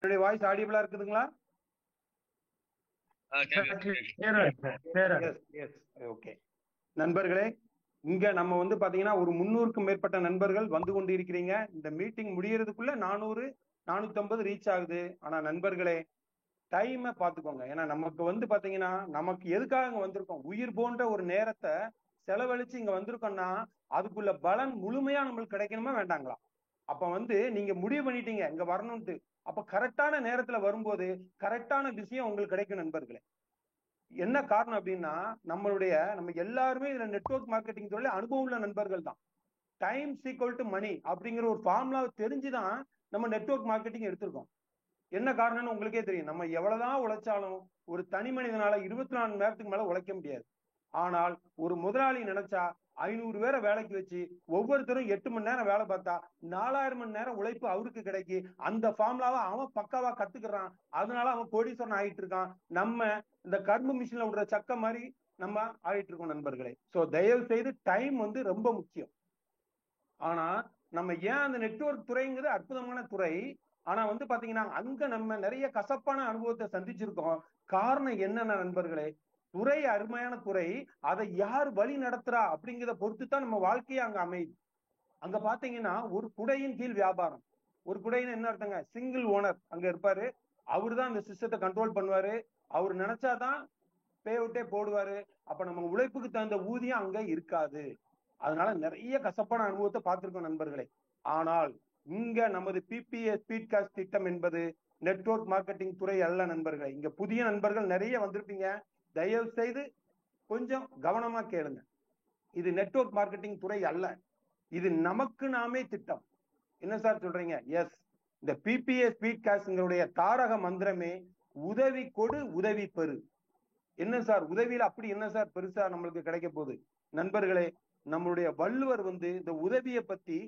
என்னுடைய வாய்ஸ் ஆடியபிளா இருக்குதுங்களா? ஓகே. நண்பர்களே, இங்க நம்ம வந்து பாத்தீங்கன்னா ஒரு 300க்கும் மேற்பட்ட நண்பர்கள் வந்து கொண்டு இருக்கிறீங்க. இந்த மீட்டிங் முடியறதுக்குள்ள 400 450 ரீச் ஆகுது. ஆனா நண்பர்களே, டைமை பாத்துக்கோங்க. ஏன்னா நமக்கு வந்து பாத்தீங்கன்னா நமக்கு எதுக்காக இங்க வந்திருக்கோம்? உயிர் போன்ற ஒரு நேரத்தை செலவழிச்சு இங்க வந்திருக்கோம்னா அதுக்குள்ள பலன் முழுமையா நம்மளுக்கு கிடைக்கணுமா வேண்டாங்களா? அப்ப வந்து நீங்க முடிவு பண்ணிட்டீங்க இங்க வரணும்ட்டு. அப்ப கரெக்டான நேரத்துல வரும்போது கரெக்டான விஷயம் உங்களுக்கு கிடைக்கும் நண்பர்களே. என்ன காரணம் அப்படின்னா நம்ம எல்லாருமே இதுல நெட்வொர்க் மார்க்கெட்டிங் துறையில அனுபவம் உள்ள நண்பர்கள் தான். டைம் ஈக்குவல் டு மணி அப்படிங்கிற ஒரு ஃபார்முலா தெரிஞ்சுதான் நம்ம நெட்வொர்க் மார்க்கெட்டிங் எடுத்திருக்கோம். என்ன காரணம்னு உங்களுக்கே தெரியும். நம்ம எவ்வளவுதான் உழைச்சாலும் ஒரு தனி மனிதனால 24 மணி நேரத்துக்கு மேல உழைக்க முடியாது. ஆனால் ஒரு முதலாளி நினைச்சா 500 பேரை வேலைக்கு வச்சு ஒவ்வொருத்தரும் 8 மணி நேரம் வேலை பார்த்தா 4000 மணி நேரம் உழைப்பு அவருக்கு கிடைக்கி அந்த ஃபார்முலாவை அவன் பக்காவா கத்துக்கிறான். அதனால அவன் கோடீஸ்வரன் ஆகிட்டு இருக்கான். நம்ம இந்த கர்ம மிஷின்ல விடுற சக்க மாதிரி நம்ம ஆகிட்டு இருக்கோம் நண்பர்களே. சோ தயவு செய்து டைம் வந்து ரொம்ப முக்கியம். ஆனா நம்ம ஏன் அந்த நெட்வொர்க் துறைங்கிறது அற்புதமான துறை. ஆனா வந்து பாத்தீங்கன்னா அங்க நம்ம நிறைய கசப்பான அனுபவத்தை சந்திச்சிருக்கோம். காரணம் என்னென்ன நண்பர்களே, துறை அருமையான துறை, அதை யார் வழி நடத்துறா அப்படிங்கிறத பொறுத்து தான் நம்ம வாழ்க்கையே அங்க அமையுது. அங்க பாத்தீங்கன்னா ஒரு குடையின் கீழ் வியாபாரம். ஒரு குடைன்னு என்ன அர்த்தங்க? சிங்கிள் ஓனர் அங்க இருப்பாரு. அவரு தான் அந்த சிஸ்டத்தை கண்ட்ரோல் பண்ணுவாரு. அவர் நினைச்சாதான் பே அவுட்டே போடுவாரு. அப்ப நம்ம உழைப்புக்கு தகுந்த ஊதியம் அங்க இருக்காது. அதனால நிறைய கசப்பான அனுபவத்தை பார்த்திருக்கோம் நண்பர்களே. ஆனால் இங்க நமது பிபிஏ ஸ்பீட் காஸ்ட் திட்டம் என்பது நெட்வொர்க் மார்க்கெட்டிங் துறை அல்ல நண்பர்களே. இங்க புதிய நண்பர்கள் நிறைய வந்திருப்பீங்க. தயவு செய்து கொஞ்சம் கவனமா கேளுங்க. இது நெட்வொர்க் மார்க்கெட்டிங் துறை அல்ல. இது நமக்கு நாமே திட்டம். என்ன சார் சொல்றீங்க? எஸ். இந்த பிபிஏ ஸ்பீட் காஸ்ட்ங்களுடைய தாரக மந்திரமே உதவி கொடு, உதவி பெறு. என்ன சார் உதவியில அப்படி என்ன சார் பெருசா நம்மளுக்கு கிடைக்க போகுது? நண்பர்களே, நம்மளுடைய வள்ளுவர் வந்து இந்த உதவியை பத்தி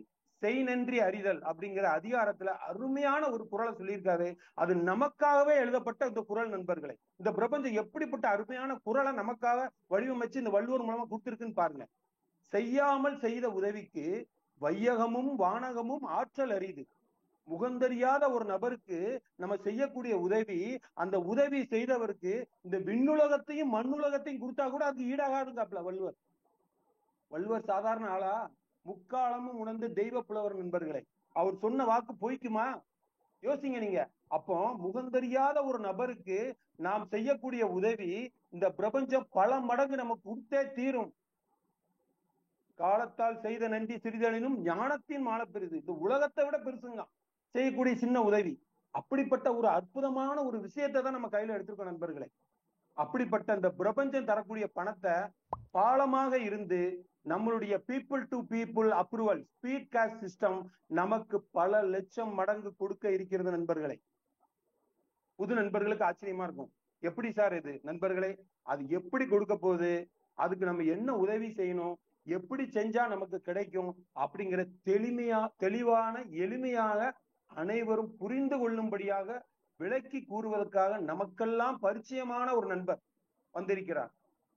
செய் நன்றி அறிதல் அப்படிங்கிற அதிகாரத்துல அருமையான ஒரு குறளை சொல்லியிருக்காரு. அது நமக்காகவே எழுதப்பட்ட இந்த குறள் நண்பர்களே. இந்த பிரபஞ்சம் எப்படிப்பட்ட அருமையான குறளை நமக்காக வடிவமைச்சு இந்த வள்ளுவர் மூலமா கொடுத்திருக்குன்னு பாருங்க. செய்யாமல் செய்த உதவிக்கு வையகமும் வானகமும் ஆற்றல் அரிது. முகந்தறியாத ஒரு நபருக்கு நம்ம செய்யக்கூடிய உதவி, அந்த உதவி செய்தவருக்கு இந்த விண்ணுலகத்தையும் மண்ணுலகத்தையும் கொடுத்தா கூட அது ஈடாகாதுங்க வள்ளுவர். வள்ளுவர் சாதாரண ஆளா? முக்காலமும் உணர்ந்து தெய்வ புலவர் நண்பர்களே. அவர் சொன்ன வாக்கு பொய்க்குமா? யோசிங்க நீங்க. அப்போ முகந்தறியாத ஒரு நபருக்கு நாம் செய்யக்கூடிய உதவி இந்த பிரபஞ்சம் பல மடங்கு நமக்கு கொடுத்தே தீரும். காலத்தால் செய்த நன்றி சிறிதெனினும் ஞானத்தின் மாலை பெரிது. இந்த உலகத்தை விட பெருசுங்க செய்யக்கூடிய சின்ன உதவி. அப்படிப்பட்ட ஒரு அற்புதமான ஒரு விஷயத்தை தான் நம்ம கையில எடுத்திருக்கோம் நண்பர்களே. அப்படிப்பட்ட இந்த பிரபஞ்சம் தரக்கூடிய பணத்தை பாலமாக இருந்து நம்மளுடைய people to people approval speed cost system நமக்கு பல லட்சம் மடங்கு கொடுக்க இருக்கிறது நண்பர்களே. புது நண்பர்களுக்கு ஆச்சரியமா இருக்கும். எப்படி சார் இது? நண்பர்களே, அது எப்படி கொடுக்க போகுது, அதுக்கு நம்ம என்ன உதவி செய்யணும், எப்படி செஞ்சா நமக்கு கிடைக்கும் அப்படிங்கிற தெளிவான எளிமையாக அனைவரும் புரிந்து கொள்ளும்படியாக விளக்கி கூறுவதற்காக நமக்கெல்லாம் பரிச்சயமான ஒரு நண்பர் வந்திருக்கிறார்.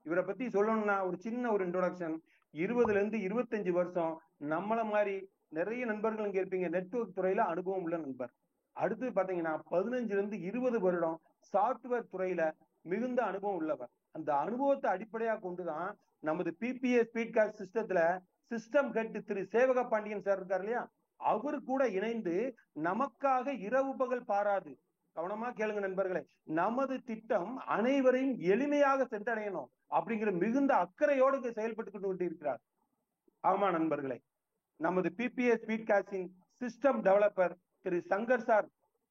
இவரை பத்தி சொல்லணும்னா ஒரு சின்ன ஒரு இன்ட்ரோடக்ஷன். 20ல இருந்து 25 வருஷம் நம்மள மாதிரி நிறைய நண்பர்கள் இங்க இருப்பீங்க. நெட்வொர்க் துறையில அனுபவம் உள்ள நண்பர். அடுத்து பாத்தீங்கன்னா 15ல இருந்து 20 வருடம் சாப்ட்வேர் துறையில மிகுந்த அனுபவம் உள்ளவர். அந்த அனுபவத்தை அடிப்படையா கொண்டுதான் நமது பிபிஏ ஸ்பீட் காஸ்ட் சிஸ்டத்துல சிஸ்டம் ஹெட் திரு சேவக பாண்டியன் சார் இருக்காரு இல்லையா, அவரு கூட இணைந்து நமக்காக இரவு பகல் பாராது, கவனமா கேளுங்க நண்பர்களே, நமது திட்டம் அனைவரையும் எளிமையாக சென்றடையணும் அப்படிங்கிற மிகுந்த அக்கறையோடு செயல்பட்டு கொண்டு இருக்கிறார். ஆமா நண்பர்களே, நமது பிபிஏ ஸ்பீட் காஸ்டின் சிஸ்டம் டெவலப்பர் திரு சங்கர் சார்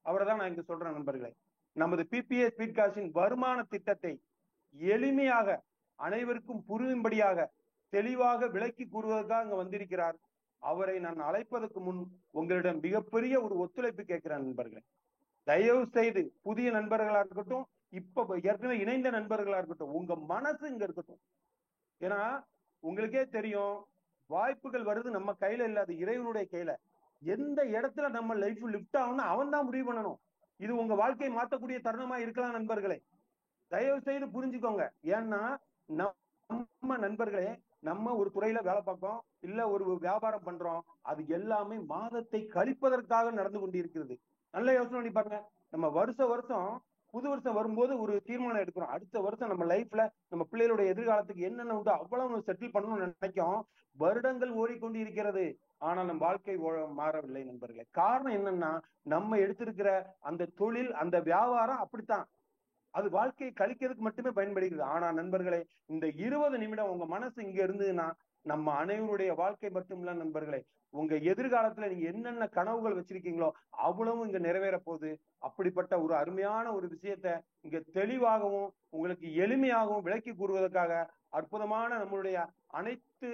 அவரை தான் நான் இங்க சொல்றேன் நண்பர்களே. நமது பிபிஏ ஸ்பீட் காஸ்டின் வருமான திட்டத்தை எளிமையாக அனைவருக்கும் புரியும்படியாக தெளிவாக விளக்கி கூறுவதற்காக அங்க வந்திருக்கிறார். அவரை நான் அழைப்பதற்கு முன் உங்களிடம் மிகப்பெரிய ஒரு ஒத்துழைப்பு கேட்கிறேன் நண்பர்களே. தயவு செய்து புதிய நண்பர்களா இருக்கட்டும், இப்ப ஏற்கனவே இணைந்த நண்பர்களா இருக்கட்டும், உங்க மனசு இங்க இருக்கட்டும். ஏன்னா உங்களுக்கே தெரியும், வாய்ப்புகள் வருது நம்ம கையில இல்ல, அது இறைவனுடைய கையில. எந்த இடத்துல நம்ம லைஃப் லிஃப்ட் ஆகும்னு அவன் தான் முடிவு பண்ணணும். இது உங்க வாழ்க்கையை மாற்றக்கூடிய தருணமா இருக்கலாம் நண்பர்களே. தயவு செய்து புரிஞ்சுக்கோங்க. ஏன்னா நம்ம நண்பர்களே, நம்ம ஒரு துறையில வேலை பார்ப்போம், இல்ல ஒரு வியாபாரம் பண்றோம், அது எல்லாமே மாதத்தை கழிப்பதற்காக நடந்து கொண்டிருக்கிறது. நல்ல யோசனை பண்ணி பாருங்க. நம்ம வருஷம் புது வருஷம் வரும்போது ஒரு தீர்மானம் எடுக்கிறோம். அடுத்த வருஷம் நம்ம லைஃப்ல நம்ம பிள்ளைகளுடைய எதிர்காலத்துக்கு என்னென்ன உண்டோ அவ்வளவு செட்டில் பண்ணணும்னு நினைக்கும். வருடங்கள் ஓடிக்கொண்டு இருக்கிறது. ஆனா நம்ம வாழ்க்கை மாறவில்லை நண்பர்களே. காரணம் என்னன்னா, நம்ம எடுத்திருக்கிற அந்த தொழில், அந்த வியாபாரம் அப்படித்தான். அது வாழ்க்கையை கழிக்கிறதுக்கு மட்டுமே பயன்படுகிறது. ஆனா நண்பர்களே, இந்த 20 நிமிடம் உங்க மனசு இங்க இருந்ததுன்னா நம்ம அனைவருடைய வாழ்க்கை மட்டும் இல்ல நண்பர்களே, உங்க எதிர்காலத்துல நீங்க என்னென்ன கனவுகள் வச்சிருக்கீங்களோ அவ்வளவும் இங்க நிறைவேற போகுது. அப்படிப்பட்ட ஒரு அருமையான ஒரு விஷயத்த இங்க தெளிவாகவும் உங்களுக்கு எளிமையாகவும் விளக்கி கூறுவதற்காக அற்புதமான நம்மளுடைய அனைத்து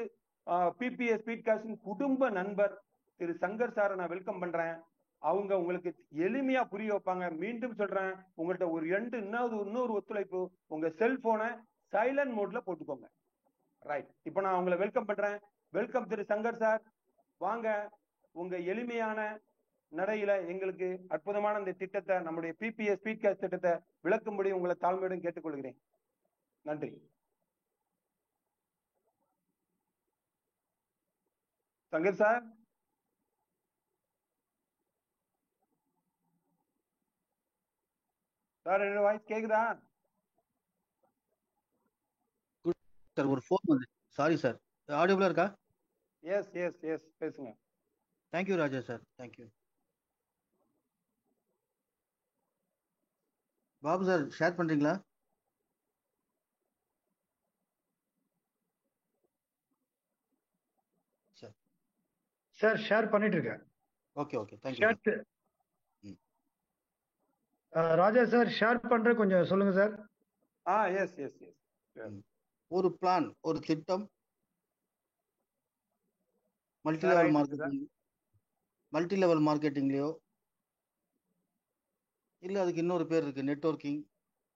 பிபிஎஸ் ஸ்பீட்காஸ்டின் குடும்ப நண்பர் திரு சங்கர் சாரை நான் வெல்கம் பண்றேன். அவங்க உங்களுக்கு எளிமையா புரிய வைப்பாங்க. மீண்டும் சொல்றேன், உங்கள்கிட்ட ஒரு இன்னொரு ஒத்துழைப்பு, உங்க செல்போனை சைலண்ட் மோட்ல போட்டுக்கோங்க. ரைட், இப்ப நான் உங்களை வெல்கம் பண்றேன். வெல்கம் திரு சங்கர் சார், வாங்க. உங்க எளிமையான நடையில எங்களுக்கு அற்புதமான இந்த திட்டத்தை, நம்முடைய பிபிஎஸ் ஸ்பீட்காஸ்ட் திட்டத்தை விளக்கும்படி உங்களை தாழ்மையுடன் கேட்டுக்கொள்கிறேன். நன்றி. சங்கர் சார். சார் என்ன வாய்ஸ் கேக்குதா? சார் ஒரு ஃபோன் வந்து, சாரி சார், ஆடியோபிளா இருக்கா? எஸ் எஸ் எஸ், பேசுங்க. Thank you Raja sir, thank you. Babu sir share பண்றீங்களா? சார் சார் ஷேர் பண்ணிட்டு இருக்கேன். Okay okay, thank you. Raja sir share பண்ற, கொஞ்சம் சொல்லுங்க சார். Yes yes yes. ஒரு பிளான், ஒரு திட்டம், மல்டி லெவல் மார்க்கெட்டிங்லயோ இல்ல அதுக்கு இன்னொரு பேர் இருக்கு, நெட்வொர்க்கிங்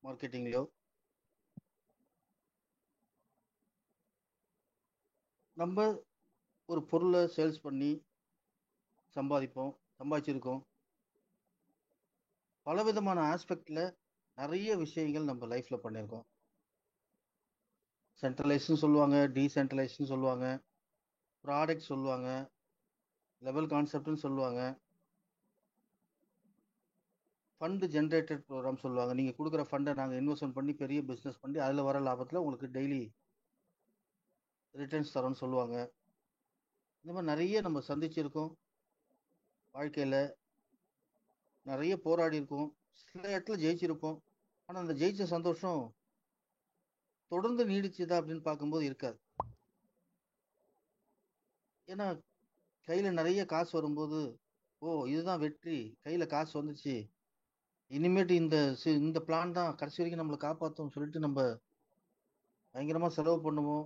மார்க்கெட்டிங்லயோ நம்ம ஒரு பொருளை சேல்ஸ் பண்ணி சம்பாதிச்சிருக்கோம். பலவிதமான ஆஸ்பெக்ட்ல நிறைய விஷயங்கள் நம்ம லைஃப்ல பண்ணியிருக்கோம். சென்ட்ரலைஸ்ன்னு சொல்லுவாங்க, டீசென்ட்ரலைஸ்ன்னு சொல்லுவாங்க, ப்ராடக்ட் சொல்லுவாங்க, லெவல் கான்செப்ட்னு சொல்லுவாங்க, ஃபண்டு ஜென்ரேட்டட் ப்ரோக்ராம் சொல்லுவாங்க. நீங்கள் கொடுக்குற ஃபண்டை நாங்கள் இன்வெஸ்ட்மெண்ட் பண்ணி பெரிய பிஸ்னஸ் பண்ணி அதில் வர லாபத்தில் உங்களுக்கு டெய்லி ரிட்டர்ன்ஸ் தரோன்னு சொல்லுவாங்க. இந்த மாதிரி நிறைய நம்ம சந்திச்சிருக்கோம். வாழ்க்கையில் நிறைய போராடி இருக்கோம். சில இடத்துல ஜெயிச்சிருப்போம். ஆனால் அந்த ஜெயிச்ச சந்தோஷம் தொடர்ந்து நீடிச்சுதா அப்படின்னு பார்க்கும்போது இருக்காது. ஏன்னா கையில் நிறைய காசு வரும்போது, இதுதான் வெற்றி, கையில் காசு வந்துச்சு, இனிமேட்டு இந்த பிளான் தான் கடைசி வரைக்கும் நம்மளை காப்பாற்றும் சொல்லிட்டு நம்ம பயங்கரமாக செலவு பண்ணுவோம்.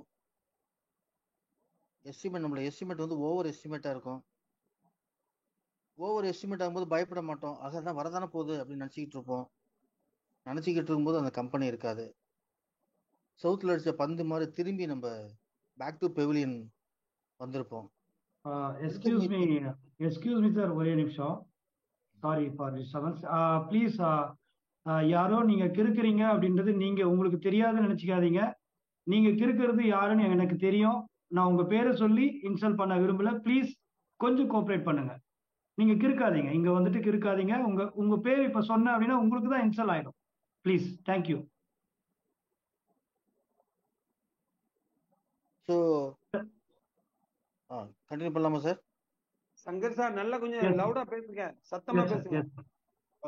நம்மளோட எஸ்டிமேட் வந்து ஓவர் எஸ்டிமேட்டாக இருக்கும். ஓவர் எஸ்டிமேட் ஆகும்போது பயப்பட மாட்டோம். தான் வரதானே போகுது அப்படின்னு நினச்சிக்கிட்டு இருப்போம். நினச்சிக்கிட்டு இருக்கும்போது அந்த கம்பெனி இருக்காது. சவுத்தில் அடித்த பந்து மாதிரி திரும்பி நம்ம பேக் டு பெவிலியன் வந்திருப்போம். எஸ்கியூஸ் மீ சார், ஒரே நிமிஷம். Sorry for disturbance. ப்ளீஸ், யாரோ நீங்க கிறுக்குறீங்க அப்படின்றது நீங்க உங்களுக்கு தெரியாதுன்னு நினைச்சுக்காதீங்க. நீங்க கிறுக்கிறது யாருன்னு எனக்கு தெரியும். நான் உங்க பேரை சொல்லி இன்சல்ட் பண்ண விரும்பல. ப்ளீஸ் கொஞ்சம் கோஆப்ரேட் பண்ணுங்க. நீங்க கிறுக்காதீங்க, இங்க வந்துட்டு கிறுக்காதீங்க. உங்க பேர் இப்ப சொன்ன அப்படின்னா உங்களுக்கு தான் இன்சல்ட் ஆயிடும். Please, thank you. ஸோ கண்டினியூ பண்ணலாமா சார்? சங்கர் சார் நல்லா கொஞ்சம் லவுடா பேசுங்க, சத்தமா பேசுங்க.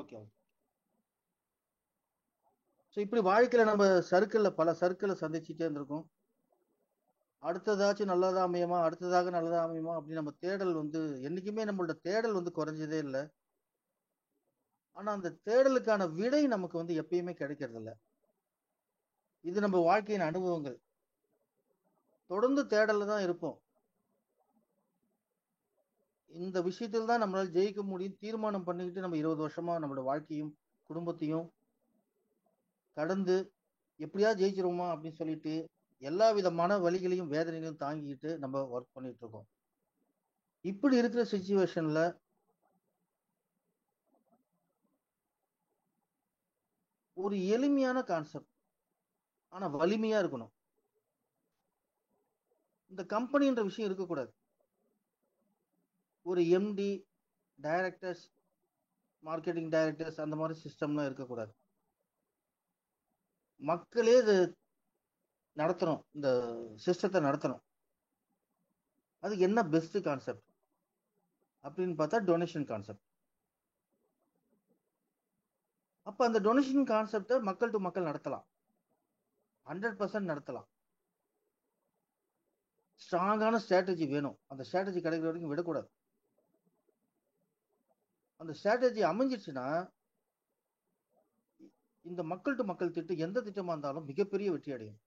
ஓகே. ஸோ இப்படி வாழ்க்கையில நம்ம பல சர்க்கிளை சந்திச்சுட்டே இருந்திருக்கோம். அடுத்ததாச்சும் நல்லதா அமையுமா, அடுத்ததாக நல்லதா அமையுமா அப்படின்னு நம்ம தேடல் வந்து என்னைக்குமே நம்மளோட தேடல் வந்து குறைஞ்சதே இல்லை. ஆனா அந்த தேடலுக்கான விடை நமக்கு வந்து எப்பயுமே கிடைக்கிறது இல்லை. இது நம்ம வாழ்க்கையின் அனுபவங்கள். தொடர்ந்து தேடல தான் இருப்போம். இந்த விஷயத்தில் தான் நம்மளால ஜெயிக்க முடியும் தீர்மானம் பண்ணிக்கிட்டு நம்ம 20 வருஷமா நம்மளோட வாழ்க்கையும் குடும்பத்தையும் கடந்து எப்படியாவது ஜெயிச்சிருவோமா அப்படின்னு சொல்லிட்டு எல்லா விதமான வழிகளையும் வேதனைகளையும் தாங்கிக்கிட்டு நம்ம ஒர்க் பண்ணிட்டு இருக்கோம். இப்படி இருக்கிற சிச்சுவேஷன்ல ஒரு எளிமையான கான்செப்ட் ஆனா வலிமையா இருக்கணும். இந்த கம்பெனின்ற விஷயம் இருக்கக்கூடாது. ஒரு எம்டி, டைரக்டர்ஸ், மார்க்கெட்டிங் டைரக்டர்ஸ் அந்த மாதிரி சிஸ்டம்லாம் இருக்கக்கூடாது. மக்களே இது நடத்தணும், இந்த சிஸ்டத்தை நடத்தணும். அதுக்கு என்ன பெஸ்ட் கான்செப்ட் அப்படின்னு பார்த்தா டொனேஷன் கான்செப்ட். அப்ப அந்த டொனேஷன் கான்செப்டை மக்கள் டு மக்கள் நடத்தலாம், 100% நடத்தலாம். ஸ்ட்ராங்கான ஸ்ட்ராட்டஜி வேணும். அந்த ஸ்ட்ராட்டஜி கிடைக்கிற வரைக்கும் விடக்கூடாது. அந்த ஸ்ட்ராட்டஜி அமைஞ்சிருச்சுன்னா இந்த மக்கள் டு மக்கள் திட்டம் எந்த திட்டமா இருந்தாலும் மிகப்பெரிய வெற்றி அடையும்.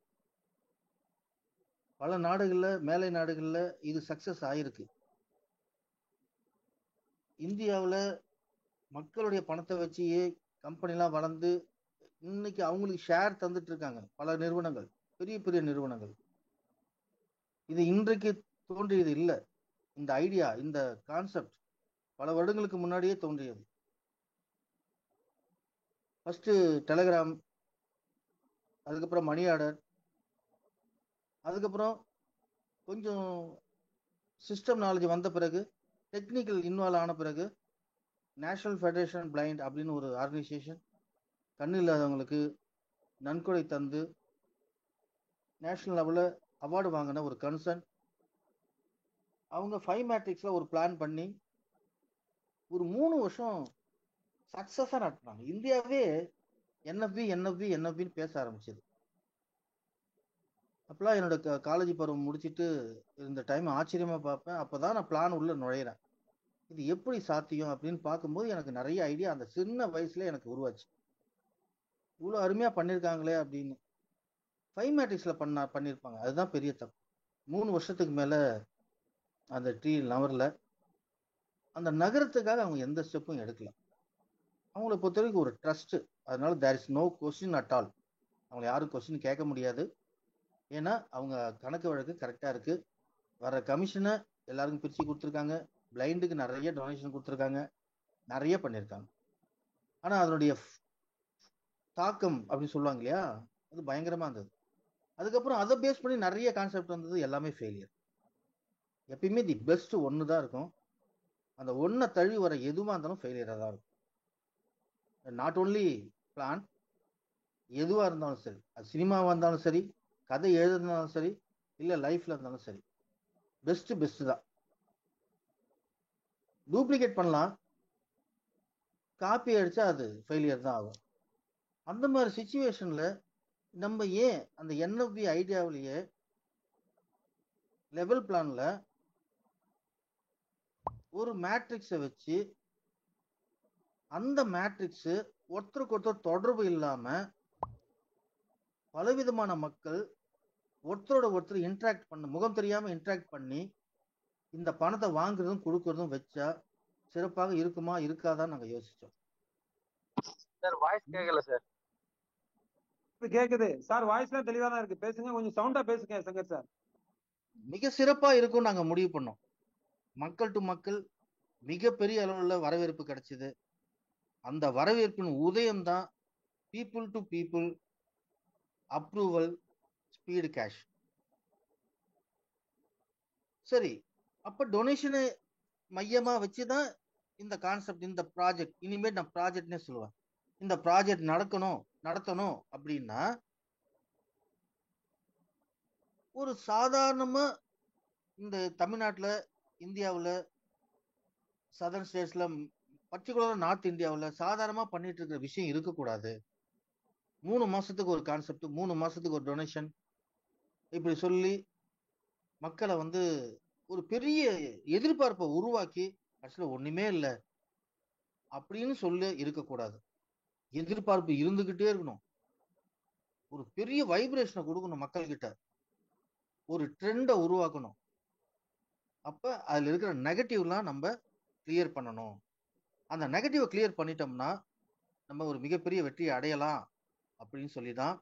பல நாடுகள்ல, மேலை நாடுகள்ல இது சக்சஸ் ஆயிருக்கு. இந்தியாவில் மக்களுடைய பணத்தை வச்சியே கம்பெனிலாம் வளர்ந்து இன்னைக்கு அவங்களுக்கு ஷேர் தந்துட்டு இருக்காங்க பல நிறுவனங்கள், பெரிய பெரிய நிறுவனங்கள். இது இன்றைக்கு தோன்றியது இல்லை. இந்த ஐடியா, இந்த கான்செப்ட் பல வருடங்களுக்கு முன்னாடியே தோன்றியது. ஃபர்ஸ்ட் டெலிகிராம், அதுக்கப்புறம் மணி ஆர்டர், அதுக்கப்புறம் கொஞ்சம் சிஸ்டம் நாலேஜ் வந்த பிறகு, டெக்னிக்கல் இன்வால்வ் ஆன பிறகு, நேஷனல் ஃபெடரேஷன் பிளைண்ட் அப்படின்னு ஒரு ஆர்கனைசேஷன் கண்ணு இல்லாதவங்களுக்கு நன்கொடை தந்து நேஷனல் லெவலில் அவார்டு வாங்கின ஒரு கன்சர்ன். அவங்க 5 மேட்ரிக்ஸ்ல ஒரு பிளான் பண்ணி ஒரு 3 வருஷம் சக்சஸா நடத்தினாங்க. இந்தியாவே என்எஃப்பி என்எஃப்பி என்எஃப்பின்னு பேச ஆரம்பிச்சது. அப்பெல்லாம் என்னோட காலேஜ் பருவம் முடிச்சுட்டு இந்த டைம் ஆச்சரியமா பார்ப்பேன். அப்பதான் நான் பிளான் உள்ள நுழையிறேன். இது எப்படி சாத்தியம் அப்படின்னு பார்க்கும்போது எனக்கு நிறைய ஐடியா அந்த சின்ன வயசுல எனக்கு உருவாச்சு. இவ்வளோ அருமையா பண்ணியிருக்காங்களே அப்படின்னு. 5 மேட்ரிக்ஸ்ல பண்ணியிருப்பாங்க. அதுதான் பெரிய தப்பு. 3 வருஷத்துக்கு மேல அந்த ட்ரீ நகரல. அந்த நகரத்துக்காக அவங்க எந்த ஸ்டெப்பும் எடுக்கல. அவங்கள பொறுத்த வரைக்கும் ஒரு ட்ரஸ்ட். அதனால there is no question at all. அவங்களை யாரும் கொஸ்டின் கேட்க முடியாது. ஏன்னா அவங்க கணக்கு வழக்கு கரெக்டா இருக்கு. வர கமிஷனை எல்லாருக்கும் பிரிச்சு கொடுத்துருக்காங்க. பிளைண்டுக்கு நிறைய டொனேஷன் கொடுத்துருக்காங்க. நிறைய பண்ணியிருக்காங்க. ஆனா அதனுடைய தாக்கம் அப்படின்னு சொல்லுவாங்க இல்லையா, அது பயங்கரமா இருந்தது. அதுக்கப்புறம் அதை பேஸ் பண்ணி நிறைய கான்செப்ட் வந்தது, எல்லாமே ஃபெயிலியர். எப்பயுமே தி பெஸ்ட் ஒன்று தான் இருக்கும். அந்த ஒன்றை தழுவி வர எதுவாக இருந்தாலும் ஃபெயிலியராக தான் இருக்கும். நாட் ஓன்லி பிளான், எதுவாக இருந்தாலும் சரி, அது சினிமாவாக இருந்தாலும் சரி, கதை எழுதுனாலும் சரி, இல்லை லைஃப்ல இருந்தாலும் சரி, பெஸ்ட் தான். டூப்ளிகேட் பண்ணலாம், காப்பி அடிச்சா அது ஃபெயிலியர் தான் ஆகும். அந்த மாதிரி சிச்சுவேஷன்ல நம்ம ஏன் அந்த என்எஃப்பி ஐடியாவிலேயே லெவல் பிளான்ல ஒரு மேட்ரிக்ஸை வச்சு அந்த மேட்ரிக்ஸ் ஒருத்தருக்கு ஒருத்தர் தொடர்பு இல்லாம பலவிதமான மக்கள் ஒருத்தரோட ஒருத்தர் இன்ட்ராக்ட் பண்ண, முகம் தெரியாம இன்ட்ராக்ட் பண்ணி இந்த பணத்தை வாங்குறதும் கொடுக்கறதும் வச்சா சிறப்பாக இருக்குமா இருக்காதான் நாங்க யோசிச்சோம். சார் வாய்ஸ் கேட்கல சார். கேக்குது சார், வாய்ஸ்லாம் தெளிவா தான் இருக்கு. பேசுங்க, கொஞ்சம் சவுண்டா பேசுங்க சங்கர் சார். மிக சிறப்பா இருக்கும் நாங்க முடிவு பண்ணோம். மக்கள் டு மக்கள் மிகப்பெரிய அளவுல வரவேற்பு கிடைச்சது. அந்த வரவேற்பின் உதயம் தான் people to people approval speed cash. சரி, அப்ப டொனேஷனை மையமா வச்சுதான் இந்த கான்செப்ட், இந்த ப்ராஜெக்ட், இனிமேல் நான் ப்ராஜெக்ட்னே சொல்லுவேன். இந்த ப்ராஜெக்ட் நடத்தணும் அப்படின்னா ஒரு சாதாரணமா இந்த தமிழ்நாட்டுல, இந்தியாவில், சதர்ன் ஸ்டேட்ஸ்ல, பர்டிகுலரா நார்த் இந்தியாவில் சாதாரணமா பண்ணிட்டு இருக்கிற விஷயம் இருக்கக்கூடாது. 3 மாசத்துக்கு ஒரு கான்செப்ட், 3 மாசத்துக்கு ஒரு டொனேஷன், இப்படி சொல்லி மக்களை ஒரு பெரிய எதிர்பார்ப்பை உருவாக்கி ஆக்சுவலா ஒண்ணுமே இல்லை அப்படின்னு சொல்லி இருக்கக்கூடாது. எதிர்பார்ப்பு இருந்துகிட்டே இருக்கணும். ஒரு பெரிய வைப்ரேஷனை கொடுக்கணும் மக்கள் கிட்ட, ஒரு ட்ரெண்டை உருவாக்கணும். அப்ப அதுல இருக்கிற நெகட்டிவ்லாம் நம்ம கிளியர் பண்ணணும். அந்த நெகட்டிவை கிளியர் பண்ணிட்டோம்னா நம்ம ஒரு மிகப்பெரிய வெற்றியை அடையலாம் அப்படின்னு சொல்லிதான்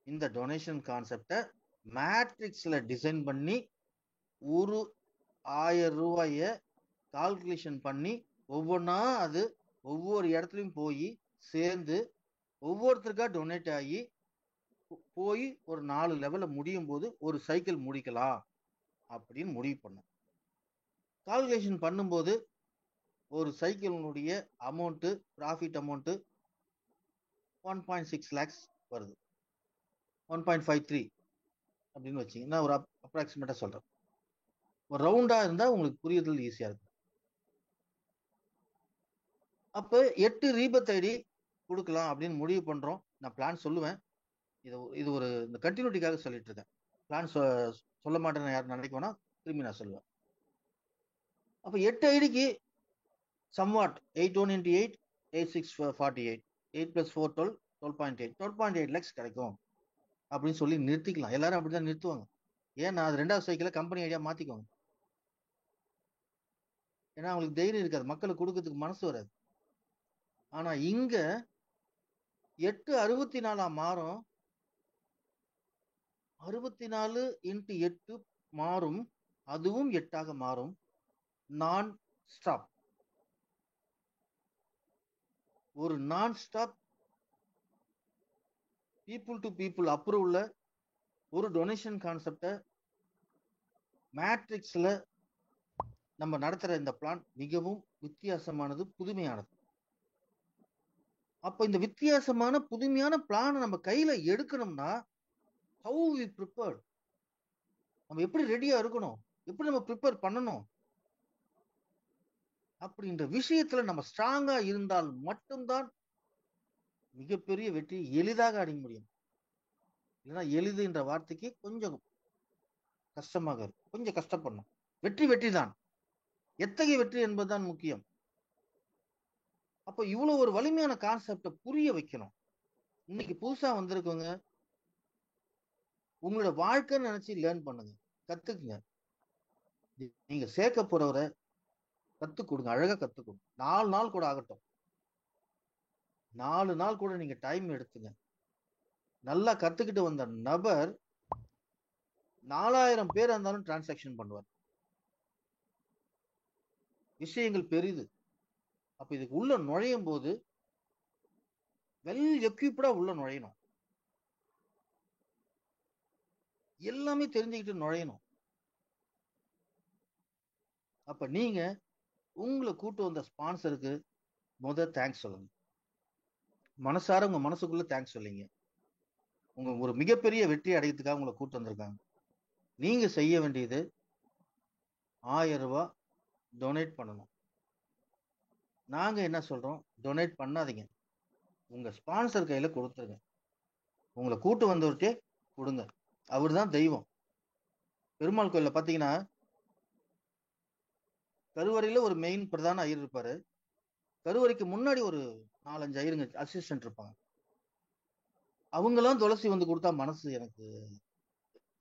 இந்த டொனேஷன் கான்செப்டை மேட்ரிக்ஸ்ல டிசைன் பண்ணி 1000 ரூபாய கால்குலேஷன் பண்ணி ஒவ்வொன்றா அது ஒவ்வொரு இடத்துலையும் போய் சேர்ந்து ஒவ்வொருத்தருக்கா டொனேட் ஆகி போய் ஒரு 4 லெவல்ல முடியும் போது ஒரு சைக்கிள் முடிக்கலாம் அப்படின்னு முடிவு பண்ணோம். கால்குலேஷன் பண்ணும்போது ஒரு சைக்கிளினுடைய அமௌண்ட், ப்ராஃபிட் அமௌண்ட் 1.6 lakhs வருது. 1.53 அப்படின்னு வச்சீங்கன்னா ஒரு அப்ராக்சிமேட்டா சொல்றேன். ஒரு ரவுண்டா இருந்தா உங்களுக்கு புரியுதல் ஈஸியா இருக்கும். அப்ப 8 ரீபத் ஐடி கொடுக்கலாம் அப்படின்னு முடிவு பண்றோம். நான் பிளான் சொல்லுவேன். இது ஒரு இந்த கண்டினியூட்டிக்காக சொல்லிட்டு இருக்கேன். பிளான் சொல்ல மாட்டேன்னு யாரும் நினைக்கணும்னா திரும்பி நான் சொல்லுவேன். அப்ப 8 ஐடிக்கு சம்வாட் 81 into 8 8648 8 plus 4 12 12.8 12.8 lakhs கிடைக்கும் அப்படின்னு சொல்லி நிறுத்திக்கலாம். எல்லாரும் அப்படிதான் நிறுத்துவாங்க. ஏன்னா அது 2வது சைக்கிள கம்பெனி ஐடியா மாத்திக்கோங்க. ஏன்னா அவங்களுக்கு தைரியம் இருக்காது, மக்களுக்கு கொடுக்கறதுக்கு மனசு வராது. ஆனா இங்க 864 மாறும். 64 into 8 மாறும். அதுவும் 8ஆக மாறும். நான் ஸ்டாப். ஒரு நான் ஸ்டாப் பீப்புள் டு பீப்புள் அப்ரூவ்ல ஒரு டொனேஷன் கான்செப்ட மேட்ரிக்ஸ்ல நம்ம நடத்துற இந்த பிளான் மிகவும் வித்தியாசமானது, புதுமையானது. அப்ப இந்த வித்தியாசமான புதுமையான பிளான் நம்ம கையில எடுக்கணும்னா how we prepared, நம்ம எப்படி ரெடியா இருக்கணும், எப்படி நம்ம ப்ரிப்பேர் பண்ணணும் அப்படின்ற விஷயத்துல நம்ம ஸ்ட்ராங்கா இருந்தால் மட்டும்தான் மிகப்பெரிய வெற்றி எளிதாக அடைய முடியும். இல்லைன்னா எளிது என்ற வார்த்தைக்கு கொஞ்சம் கஷ்டமாக இருக்கும், கொஞ்சம் கஷ்டப்படணும். வெற்றி தான். எத்தகைய வெற்றி என்பதுதான் முக்கியம். அப்ப இவ்வளவு ஒரு வலிமையான கான்செப்ட புரிய வைக்கணும். இன்னைக்கு புதுசா வந்திருக்கவங்க உங்களோட வாழ்க்கைன்னு நினைச்சு லேர்ன் பண்ணுங்க, கத்துக்குங்க. நீங்க சேர்க்க போறவரை கத்து கொடுங்க, அழகா கத்து கொடுங்க. 4 நாள் கூட ஆகட்டும், 4 நாள் கூட நீங்க டைம் எடுத்துங்க. நல்லா கத்துக்கிட்டு வந்த நபர் 4000 பேர் இருந்தாலும் டிரான்சாக்ஷன் பண்ணுவார். விஷயங்கள் பெரிது. அப்ப இதுக்கு உள்ள நுழையும் போது வெல் எக்யூப்டா உள்ள நுழையணும். எல்லாமே தெரிஞ்சுக்கிட்டு நுழையணும். அப்ப நீங்க உங்களை கூட்டு வந்த ஸ்பான்சருக்கு தேங்க்ஸ் சொல்லுங்க. மனசார உங்க மனசுக்குள்ள தேங்க்ஸ் சொல்லிங்க. உங்க ஒரு மிகப்பெரிய வெற்றி அடையத்துக்காக உங்களை கூட்டு வந்திருக்காங்க. நீங்க செய்ய வேண்டியது 1000 ரூபாய் டொனேட் பண்ணணும். நாங்க என்ன சொல்றோம், டொனேட் பண்ணாதீங்க, உங்க ஸ்பான்சர் கையில கொடுத்துருங்க. உங்களை கூட்டு வந்தவர்கிட்டே கொடுங்க. அவர் தான் தெய்வம். பெருமாள் கோயில்ல பாத்தீங்கன்னா கருவறையில ஒரு மெயின் பிரதான ஐயர் இருப்பாரு. கருவறைக்கு முன்னாடி ஒரு 4-5 ஐயருங்க அசிஸ்டன்ட் இருப்பாங்க. அவங்கெல்லாம் துளசி வந்து கொடுத்தா மனசு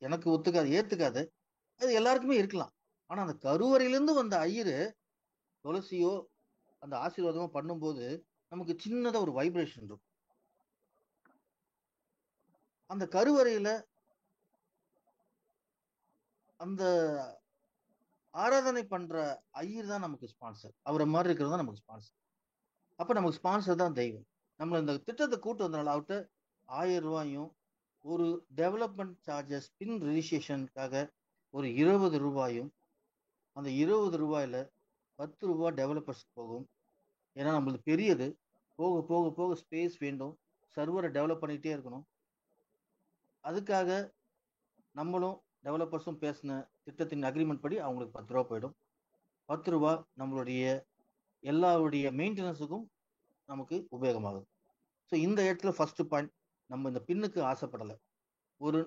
எனக்கு ஒத்துக்காது, ஏத்துக்காது. அது எல்லாருக்குமே இருக்கலாம். ஆனா அந்த கருவறையிலிருந்து வந்த ஐயரு துளசியோ அந்த ஆசீர்வாதமோ பண்ணும்போது நமக்கு சின்னதா ஒரு வைப்ரேஷன் இருக்கும். அந்த கருவறையில அந்த ஆராதனை பண்ற ஐயர் தான் நமக்கு ஸ்பான்சர். அவரை மாதிரி இருக்கிறது தான் நமக்கு ஸ்பான்சர். அப்ப நமக்கு ஸ்பான்சர் தான் தெய்வம். நம்ம இந்த திட்டத்தை கூட்டு வந்தனால அவர்கிட்ட 1000 ரூபாயும் ஒரு டெவலப்மெண்ட் சார்ஜஸ் பின் ரிஜிஸ்ட்ரேஷனுக்காக ஒரு 20 ரூபாயும், அந்த 20 ரூபாயில 10 ரூபாய் டெவலப்பர்ஸ் போகும். ஏன்னா நம்மளுக்கு பெரியது, போக போக போக ஸ்பேஸ் வேண்டும், சர்வரை டெவலப் பண்ணிக்கிட்டே இருக்கணும். அதுக்காக நம்மளும் டெவலப்பர்ஸும் பேசின திட்டத்தின் அக்ரிமெண்ட் படி அவங்களுக்கு 10 ரூபா போயிடும். 10 ரூபா நம்மளுடைய எல்லாருடைய மெயின்டெனன்ஸுக்கும் நமக்கு உபயோகமாகும். ஸோ இந்த இடத்துல ஃபர்ஸ்ட் பாயிண்ட், நம்ம இந்த பின்னுக்கு ஆசைப்படலை. ஒரு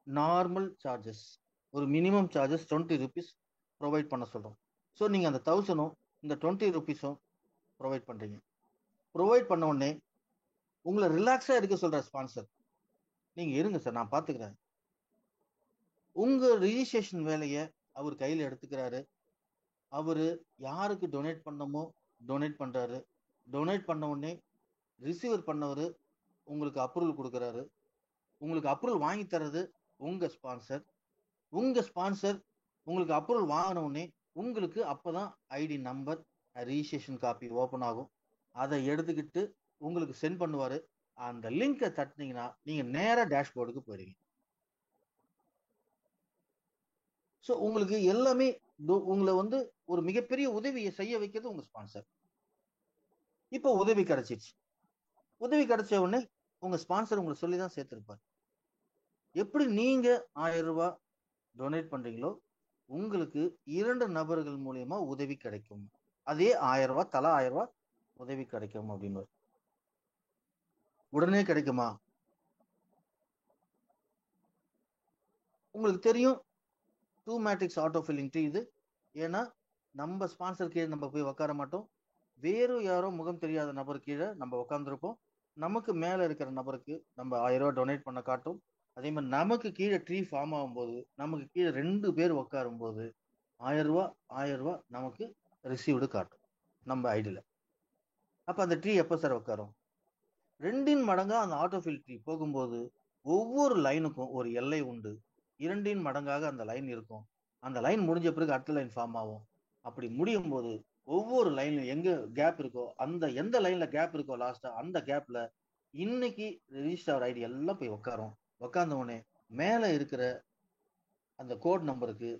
நார்மல் சார்ஜஸ், ஒரு மினிமம் சார்ஜஸ் 20 rupees ப்ரொவைட் பண்ண சொல்கிறோம். ஸோ நீங்கள் அந்த 1000 இந்த 20 rupees ப்ரொவைட் பண்ணுறீங்க. ப்ரொவைட் பண்ண உடனே உங்களை ரிலாக்ஸாக இருக்க சொல்கிற ஸ்பான்சர், நீங்கள் இருங்க சார் நான் பார்த்துக்கிறேன். உங்கள் ரிஜிஸ்ட்ரேஷன் வேலையை அவர் கையில் எடுத்துக்கிறாரு. அவர் யாருக்கு டொனேட் பண்ணமோ டொனேட் பண்ணுறாரு. டொனேட் பண்ண உடனே ரிசீவர் பண்ணவர் உங்களுக்கு அப்ரூவல் கொடுக்குறாரு. உங்களுக்கு அப்ரூவல் வாங்கி தர்றது உங்கள் ஸ்பான்சர். உங்கள் ஸ்பான்சர் உங்களுக்கு அப்ரூவல் வாங்கின உடனே உங்களுக்கு அப்போதான் ID number, registration copy open ஆகும். அதை எடுத்துக்கிட்டு உங்களுக்கு சென்ட் பண்ணுவார். அந்த லிங்கை தட்டினீங்கன்னா நீங்கள் நேராக டேஷ்போர்டுக்கு போயிடுவீங்க. ஸோ உங்களுக்கு எல்லாமே உங்களை வந்து ஒரு மிகப்பெரிய உதவியை செய்ய வைக்கிறது உங்க ஸ்பான்சர். இப்போ உதவி கிடைச்சிருச்சு. உதவி கிடைச்ச உடனே உங்க ஸ்பான்சர் உங்களுக்கு சொல்லிதான் சேர்த்திருப்பார். எப்படி நீங்க 1000 ரூபாய் டொனேட் பண்றீங்களோ உங்களுக்கு 2 நபர்கள் மூலியமா உதவி கிடைக்கும். அதே 1000 ரூபாய், தலா 1000 ரூபாய் உதவி கிடைக்கும் அப்படின்னு. உடனே கிடைக்குமா? உங்களுக்கு தெரியும் 2 மேட்ரிக்ஸ் ஆட்டோ ஃபில்லிங் ட்ரீ இது. ஏன்னா நம்ம ஸ்பான்சர் கீழே நம்ம போய் உட்கார மாட்டோம். வேறு யாரோ முகம் தெரியாத நபர் கீழே நம்ம உட்காந்துருப்போம். நமக்கு மேல இருக்கிற நபருக்கு நம்ம 1000 ரூபாய் டொனேட் பண்ண காட்டும். அதே மாதிரி நமக்கு கீழே ட்ரீ ஃபார்ம் ஆகும்போது நமக்கு கீழே 2 பேர் உட்காரும் போது 1000 ரூபாய் நமக்கு ரிசீவ்டு காட்டும் நம்ம ஐடியில. அப்ப அந்த ட்ரீ எப்ப சார் உட்காரும்? 2 மடங்கா அந்த ஆட்டோஃபில் ட்ரீ போகும்போது ஒவ்வொரு லைனுக்கும் ஒரு எல்லை உண்டு. 2 மடங்காக அந்த லைன் இருக்கும். அந்த லைன் முடிஞ்ச பிறகு அடுத்த லைன் ஃபார்ம் ஆகும். அப்படி முடியும் போது ஒவ்வொரு லைன்ல எங்க கேப் இருக்கோ, அந்த எந்த லைன்ல கேப் இருக்கோ லாஸ்டா அந்த கேப்ல இன்னைக்கு ரிஜிஸ்டர் ஐடி எல்லாம் போய் உட்காரும். உட்கார்ந்த உடனே மேல இருக்கிற அந்த கோட் நம்பருக்கு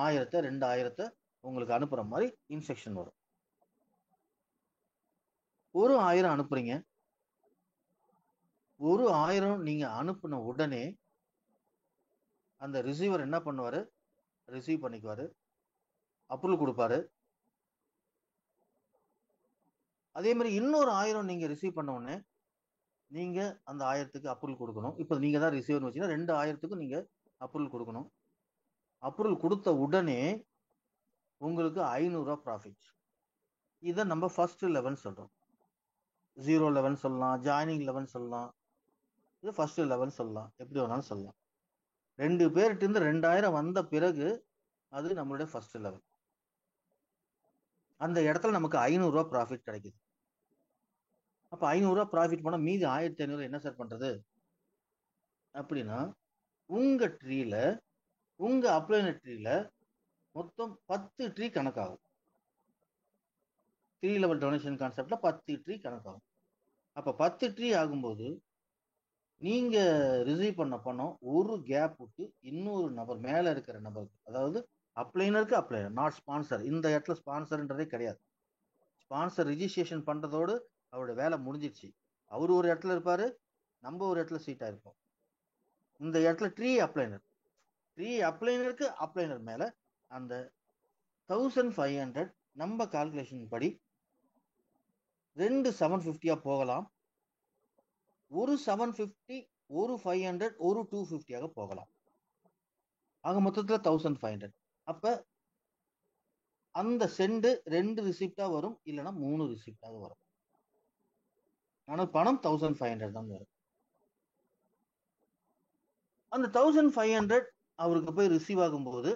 1000 2000 உங்களுக்கு அனுப்புற மாதிரி இன்ஸ்ட்ரக்ஷன் வரும். ஒரு 1000 அனுப்புறீங்க. ஒரு 1000 நீங்க அனுப்புன உடனே அந்த ரிசீவர் என்ன பண்ணுவாரு? ரிசீவ் பண்ணிக்குவாரு, அப்ரூவல் கொடுப்பாரு. அதே மாதிரி இன்னொரு 1000 நீங்க ரிசீவ் பண்ண உடனே நீங்க அந்த 1000க்கு அப்ரூவல் கொடுக்கணும். இப்போ நீங்க தான் ரிசீவர்னு வச்சீங்கன்னா 2000க்கும் நீங்க அப்ரூவல் கொடுக்கணும். அப்ரூவல் கொடுத்த உடனே உங்களுக்கு 500 ரூபாய் ப்ராஃபிட். இதை நம்ம ஃபர்ஸ்ட் லெவல் சொல்றோம். 0 லெவல் சொல்லலாம், ஜாயினிங் லெவல் சொல்லலாம், இது ஃபர்ஸ்ட் லெவல் சொல்லலாம், எப்படி வேணாலும் சொல்லலாம். 2 பேர்கிட்ட இருந்து 2000 வந்த பிறகு அது நம்மளுடைய ஃபர்ஸ்ட் லெவல். அந்த இடத்துல நமக்கு 500 ரூபாய் ப்ராஃபிட் கிடைக்குது. அப்ப 500 ரூபாய் ப்ராஃபிட் போனா மீதி 1500 என்ன சார் பண்றது அப்படின்னா, உங்க ட்ரீல, உங்க அப்ளைனர் ட்ரீல மொத்தம் 10 ட்ரீ கணக்காகும். 3 லெவல் டொனேஷன் கான்செப்ட்ல 10 ட்ரீ கணக்காகும். அப்ப 10 ட்ரீ ஆகும்போது நீங்க ரிசீவ் பண்ண பணம் ஒரு கேப் விட்டு இன்னொரு நபர் மேல இருக்கிற நபருக்கு, அதாவது அப்ளைனருக்கு அப்ளைனர், நாட் ஸ்பான்சர். இந்த இடத்துல ஸ்பான்சர்ன்றதே கிடையாது. ஸ்பான்சர் ரிஜிஸ்ட்ரேஷன் பண்றதோடு அவரோட வேலை முடிஞ்சிருச்சு. அவரு ஒரு இடத்துல இருப்பாரு, நம்ம ஒரு இடத்துல சீட்டா இருப்போம். இந்த இடத்துல ட்ரீ அப்ளைனருக்கு அப்ளைனர் மேல அந்த 1500 நம்ம கால்குலேஷன் படி 2 750 போகலாம். ஒரு 750, ஒரு 500, ஒரு 250 போகலாம். ஆக மொத்தத்துல 1500. அப்ப அந்த செண்டு 2 ரிசிப்டா வரும், இல்லைன்னா 3 ரிசிப்டாக வரும். ஆனால் பணம் 1500 தான் வரும். அந்த 1500 அவருக்கு போய் ரிசீவ் ஆகும்போது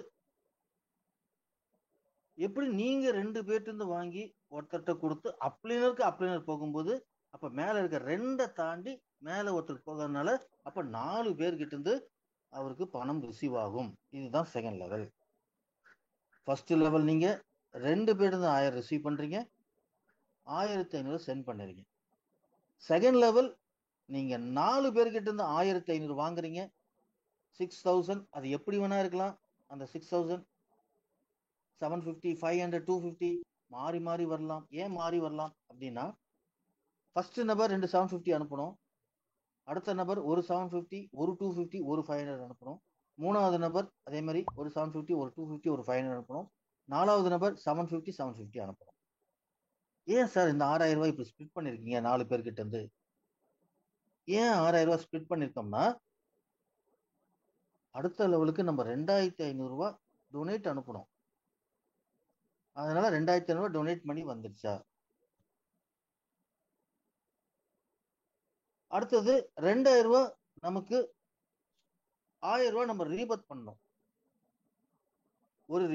எப்படி நீங்க 2 பேர்ட்ட இருந்து வாங்கி ஒருத்தர்கிட்ட கொடுத்து அப்ளைனருக்கு அப்ளைனர் போகும்போது, அப்ப மேல இருக்க 2 தாண்டி மேல ஒருத்தருக்கு போகிறதுனால அப்ப 4 பேர்கிட்ட இருந்து அவருக்கு பணம் ரிசீவ் ஆகும். இதுதான் செகண்ட் லெவல். ஃபர்ஸ்ட் லெவல் நீங்க 2 பேர் இருந்து 1000 ரிசீவ் பண்றீங்க, 1500 சென்ட் பண்ணுறீங்க. செகண்ட் லெவல் நீங்க 4 பேர்கிட்ட இருந்து 1500 வாங்குறீங்க, 6000. அது எப்படி வேணா இருக்கலாம். அந்த 6000 750, 500, 250 மாறி மாறி வரலாம். ஏன் மாறி வரலாம் அப்படின்னா, ஃபர்ஸ்ட் நபர் 2 750 அனுப்பணும், அடுத்த நபர் ஒரு 750, ஒரு 250, ஒரு 500 அனுப்பணும். மூணாவது நபர் அதே மாதிரி ஒரு 750, ஒரு 250, ஒரு 500 அனுப்பணும். நாலாவது நபர் 750, 750 அனுப்பணும். ஏன் சார் இந்த 6000 ரூபாய் இப்படி ஸ்பிளிட் பண்ணிருக்கீங்க 4 பேர்கிட்ட இருந்து? ஏன் 6000 ரூபாய் ஸ்பிளிட் பண்ணிருக்கோம்னா, அடுத்த லெவலுக்கு நம்ம 2500 ரூபாய் டொனேட் அனுப்பணும். அதனால 2500 ரூபாய் டொனேட் பண்ணி வந்துருச்சா. அடுத்தது 2000 ரூபாய் நமக்கு 1000 ரூபாய் நம்ம ரீபத் பண்ணணும். ஒரு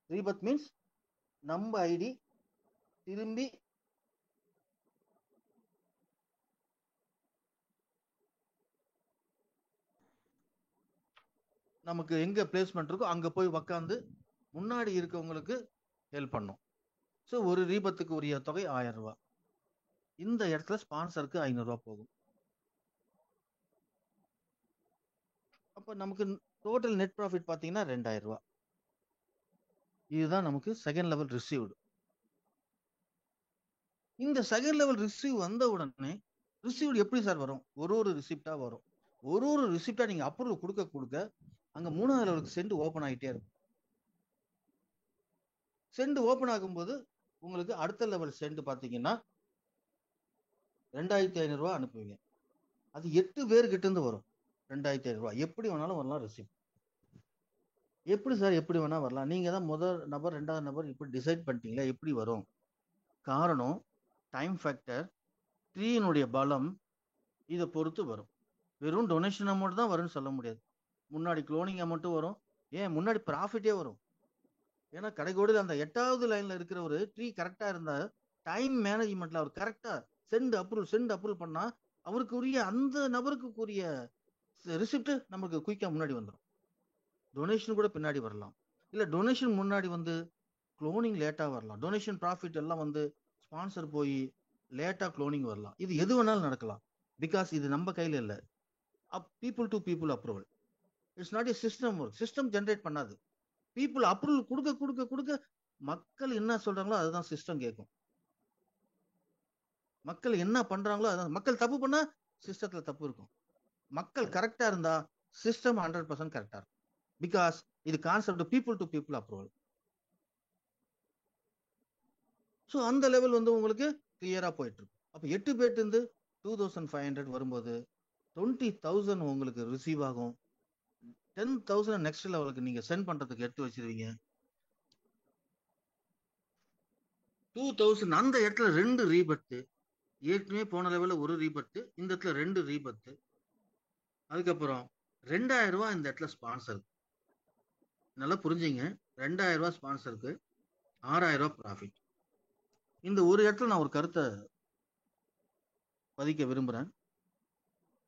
ரீபத் மீன்ஸ் நம்ம ஐடி திரும்பி நமக்கு எங்க பிளேஸ்மெண்ட் இருக்கோ அங்க போய் உக்காந்து முன்னாடி இருக்கவங்களுக்கு ஹெல்ப் பண்ணும். ஸோ ஒரு ரீபத்துக்கு உரிய தொகை 1000 ரூபாய். இந்த இடத்துல ஸ்பான்சருக்கு 500 ரூபாய் போகும். அப்ப நமக்கு டோட்டல் நெட் ப்ராஃபிட் பார்த்தீங்கன்னா 2000 ரூபாய். இதுதான் நமக்கு செகண்ட் லெவல் ரிசீவ்டு. இந்த செகண்ட் லெவல் ரிசீவ் வந்த உடனே ரிசீவ்டு எப்படி சார் வரும்? ஒரு ரிசிப்டா வரும். ஒரு ரிசிப்டா நீங்க அப்ரூவல் கொடுக்க அங்க 3வது லெவலுக்கு சென்ட் ஓபன் ஆகிட்டே இருக்கும். சென்ட் ஓபன் ஆகும்போது உங்களுக்கு அடுத்த லெவல் சென்ட் பாத்தீங்கன்னா 2500 ரூபாய் அனுப்புவீங்க. அது 8 பேர்கிட்ட இருந்து வரும். 2500 ரூபாய் எப்படி வேணாலும் வரலாம் ரிசிப்ட். எப்படி சார் எப்படி வேணா வரலாம்? நீங்க தான் முதல் நபர் 2வது நபர் இப்படி டிசைட் பண்ணிட்டீங்களா? எப்படி வரும்? காரணம் டைம் ஃபேக்டர், ட்ரீயினுடைய பலம், இதை பொறுத்து வரும். வெறும் டொனேஷன் அமௌண்ட் தான் வரும்னு சொல்ல முடியாது. முன்னாடி குளோனிங் அமௌண்ட்டும் வரும், ஏன் முன்னாடி ப்ராஃபிட்டே வரும். ஏன்னா கடைக்கோடு அந்த 8வது லைன்ல இருக்கிற ஒரு ட்ரீ கரெக்டா இருந்தா டைம் மேனேஜ்மெண்ட்ல அவர் கரெக்டா சென்ட் அப்ரூவல் பண்ணா அவருக்கு உரிய அந்த நபருக்கு உரிய ரிசிப்ட் நமக்கு குயிக்கா முன்னாடி வந்துடும். டொனேஷன் கூட பின்னாடி வரலாம், இல்ல டொனேஷன் முன்னாடி வந்து குளோனிங் லேட்டா வரலாம். டொனேஷன் ப்ராஃபிட் எல்லாம் வந்து ஸ்பான்சர் போய் லேட்டா குளோனிங் வரலாம். இது எது வேணாலும் நடக்கலாம். பிகாஸ் இது நம்ம கையில இல்ல. People to people approval. It's not a system work. System generate பண்ணாது. பீப்புள் அப்ரூவல் கொடுக்க மக்கள் என்ன சொல்றாங்களோ அதுதான் சிஸ்டம் கேட்கும். மக்கள் என்ன பண்றாங்களோ அதான். மக்கள் தப்பு பண்ணா சிஸ்டத்துல தப்பு இருக்கும். மக்கள் கரெக்டா இருந்தா சிஸ்டம் 100% கரெக்டா இருக்கும். பிகாஸ் இது concept people to people approval. So அந்த லெவல் வந்து உங்களுக்கு கிளியரா போயிட்டு இருக்கும். அப்போ 8 பேர்ட்டு இருந்து 2500 வரும்போது 20,000 உங்களுக்கு ரிசீவ் ஆகும். 10,000 நெக்ஸ்ட் லெவலுக்கு நீங்க சென்ட் பண்றதுக்கு எடுத்து வச்சிருவீங்க. 2000 அந்த இடத்துல 2 ரீபர்த். ஏற்கனவே போன லெவல்ல ஒரு ரீபர்த், இந்த இடத்துல 2 ரீபர்த். அதுக்கப்புறம் 2000 ரூபாய் இந்த இடத்துல ஸ்பான்சர். நல்லா புரிஞ்சுங்க, 2000 ரூபாய் ஸ்பான்சருக்கு, 6000 ரூபாய் ப்ராஃபிட். இந்த ஒரு இடத்துல நான் ஒரு கருத்தை பதிக்க விரும்புறேன்.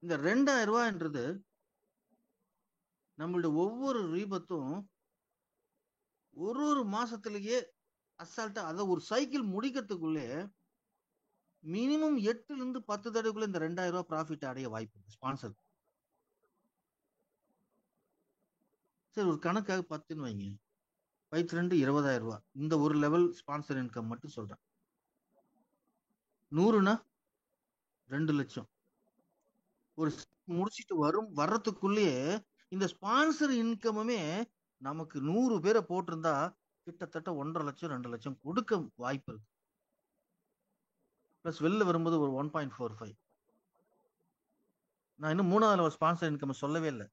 இந்த 2000 ரூபாய்ன்றது நம்மளுடைய ஒவ்வொரு ரீபத்தும் ஒரு மாசத்திலேயே அசால்ட்டா அதை ஒரு சைக்கிள் முடிக்கிறதுக்குள்ளே மினிமம் 8 இருந்து 10 தடவைக்குள்ள இந்த 2000 ரூபாய் ப்ராஃபிட் அடைய வாய்ப்பு இருக்கு ஸ்பான்சர். சரி, ஒரு கணக்காக 10ன்னு வைங்க. 2 20,000 ரூபாய். இந்த ஒரு லெவல் ஸ்பான்சர் இன்கம் மட்டும் சொல்றேன். 100னா 2 லட்சம். ஒரு முடிச்சிட்டு வர்றதுக்குள்ளேயே இந்த ஸ்பான்சர் இன்கமுமே நமக்கு 100 பேரை போட்டிருந்தா கிட்டத்தட்ட 1.5 லட்சம் 2 லட்சம் கொடுக்க வாய்ப்பு இருக்கு. பிளஸ் வெளில வரும்போது ஒரு 1.45. நான் இன்னும் 3வது லெவல் ஸ்பான்சர் இன்கம் சொல்லவே இல்லை.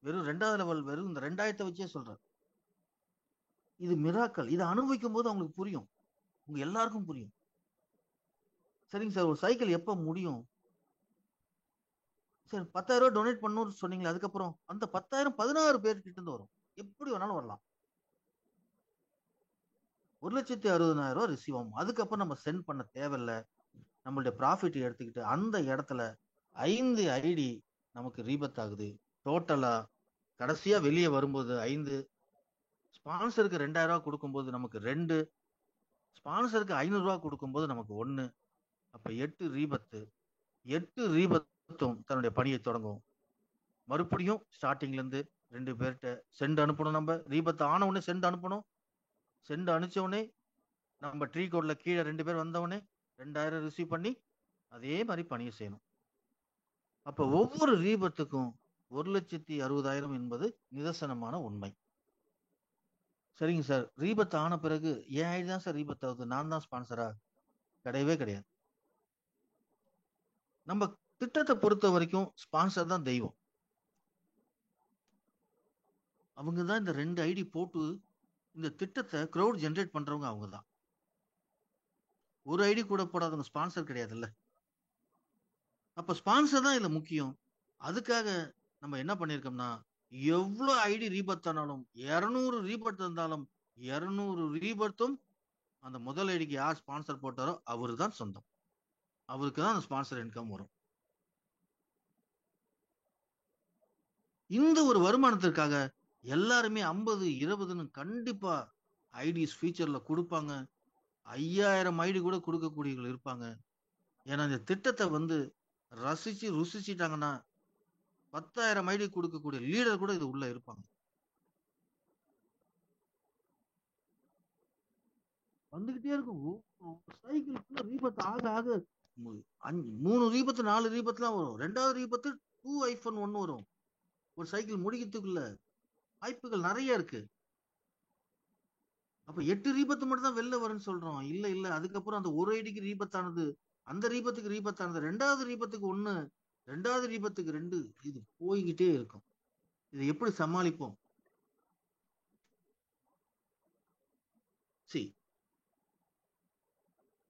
வெறும் 2வது லெவல் வெறும் இந்த 2000 வச்சே சொல்றேன். இது மிராக்கல். இதை அனுபவிக்கும் போது அவங்களுக்கு புரியும், உங்க எல்லாருக்கும் புரியும். சரிங்க சார், ஒரு சைக்கிள் எப்ப முடியும் சார்? 10,000 ரூபாய் டொனேட் பண்ணணும்னு சொன்னீங்களா, அதுக்கப்புறம் அந்த 10,000 16 பேர் கிட்ட இருந்து வரும். எப்படி வேணாலும் வரலாம். 1,60,000 ரூபாய் ரிசீவ் ஆகும். அதுக்கப்புறம் நம்ம சென்ட் பண்ண தேவையில்லை. நம்மளுடைய ப்ராஃபிட் எடுத்துக்கிட்டு அந்த இடத்துல 5 ஐடி நமக்கு ரீபத் ஆகுது. டோட்டலா கடைசியா வெளியே வரும்போது 5, ஸ்பான்சருக்கு 2000 ரூபாய் கொடுக்கும்போது நமக்கு 2, ஸ்பான்சருக்கு 500 ரூபாய் கொடுக்கும்போது நமக்கு 1. அப்ப 8 ரீபத்து. 8 ரீபத்தும் தன்னுடைய பணியை தொடங்கும். மறுபடியும் ஸ்டார்டிங்ல இருந்து 2 பேர்கிட்ட சென்ட் அனுப்பணும். நம்ம ரீபத் ஆன உடனே சென்ட் அனுப்பணும். சென்ட் அனுப்பிச்ச உடனே நம்ம ட்ரீ கோட்ல கீழே 2 பேர் வந்த உடனே 2000 ரிசீவ் பண்ணி அதே மாதிரி பணியை செய்யணும். அப்ப ஒவ்வொரு ரீபத்துக்கும் 1,60,000 என்பது நிதர்சனமான உண்மை. சரிங்க சார், ரீபத் ஆன பிறகு ஏன் ஐடி தான் சார் ரீபத் ஆகுது, நான் தான் ஸ்பான்சரா? கிடையவே கிடையாது. நம்ம திட்டத்தை பொறுத்த வரைக்கும் ஸ்பான்சர் தான் தெய்வம். அவங்க தான் இந்த 2 ஐடி போட்டு இந்த திட்டத்தை க்ரௌட் ஜென்ரேட் பண்றவங்க அவங்க தான். ஒரு ஐடி கூட போடாதவங்க ஸ்பான்சர் கிடையாதுல்ல. அப்ப ஸ்பான்சர் தான் இதுல முக்கியம். அதுக்காக நம்ம என்ன பண்ணிருக்கோம்னா, எவ்வளவு ஐடி ரீபர்த் ஆனாலும் 200 ரீபர்த் இருந்தாலும் 200 ரீபர்த்தும் அந்த முதல் ஐடிக்கு யார் ஸ்பான்சர் போட்டாரோ அவரு தான் சொந்தம். அவருக்கு தான் அந்த ஸ்பான்சர் இன்கம் வரும். இந்த ஒரு வருமானத்திற்காக எல்லாருமே 50 20ன்னு கண்டிப்பா ஐடிஸ் ஃபியூச்சர்ல கொடுப்பாங்க. 5000 ஐடி கூட கொடுக்கக்கூடியவர்கள் இருப்பாங்க. ஏன்னா இந்த திட்டத்தை வந்து ரசிச்சு ருசிச்சிட்டாங்கன்னா 10,000 ஐடி கொடுக்கக்கூடிய லீடர் கூட இது உள்ள இருப்பாங்க. வந்துகிட்டே இருக்கும். சைக்கிள் ரீபத் ஆக ஆக 3 ரீபத்து 4 ரீபத்லாம் வரும். 2வது ரீபத்து 2 iPhone 1 வரும். ஒரு சைக்கிள் முடிக்கிறதுக்குள்ள வாய்ப்புகள் நிறைய இருக்கு. அப்ப 8 ரீபத்து மட்டும் தான் வெளில வரும்னு சொல்றோம். இல்ல அதுக்கப்புறம் அந்த ஒரு ஐடிக்கு ரீபத்தானது, அந்த ரீபத்துக்கு ரீபத்தானது, 2வது ரீபத்துக்கு 1, 2வது ரீபத்துக்கு 2, இது போய்கிட்டே இருக்கும். இதை எப்படி சமாளிப்போம்? சரி,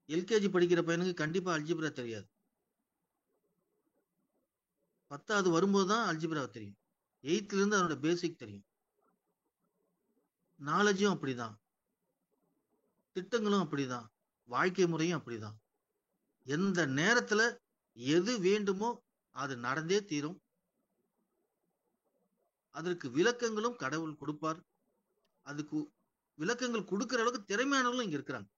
எல்கேஜி படிக்கிற பையனுக்கு கண்டிப்பா அல்ஜிப்ரா தெரியாது. 10வது வரும்போது தான் அல்ஜிப்ரா தெரியும். 8th இருந்து அதோட பேசிக் தெரியும். நாலேஜும் அப்படிதான், திட்டங்களும் அப்படிதான், வாழ்க்கை முறையும் அப்படிதான். எந்த நேரத்துல எது வேண்டுமோ அது நடந்தே தீரும். அதற்கு விளக்கங்களும் கடவுள் கொடுப்பார். அதுக்கு விளக்கங்கள் கொடுக்கிற அளவுக்கு திறமையானவர்களும் இங்க இருக்கிறாங்க.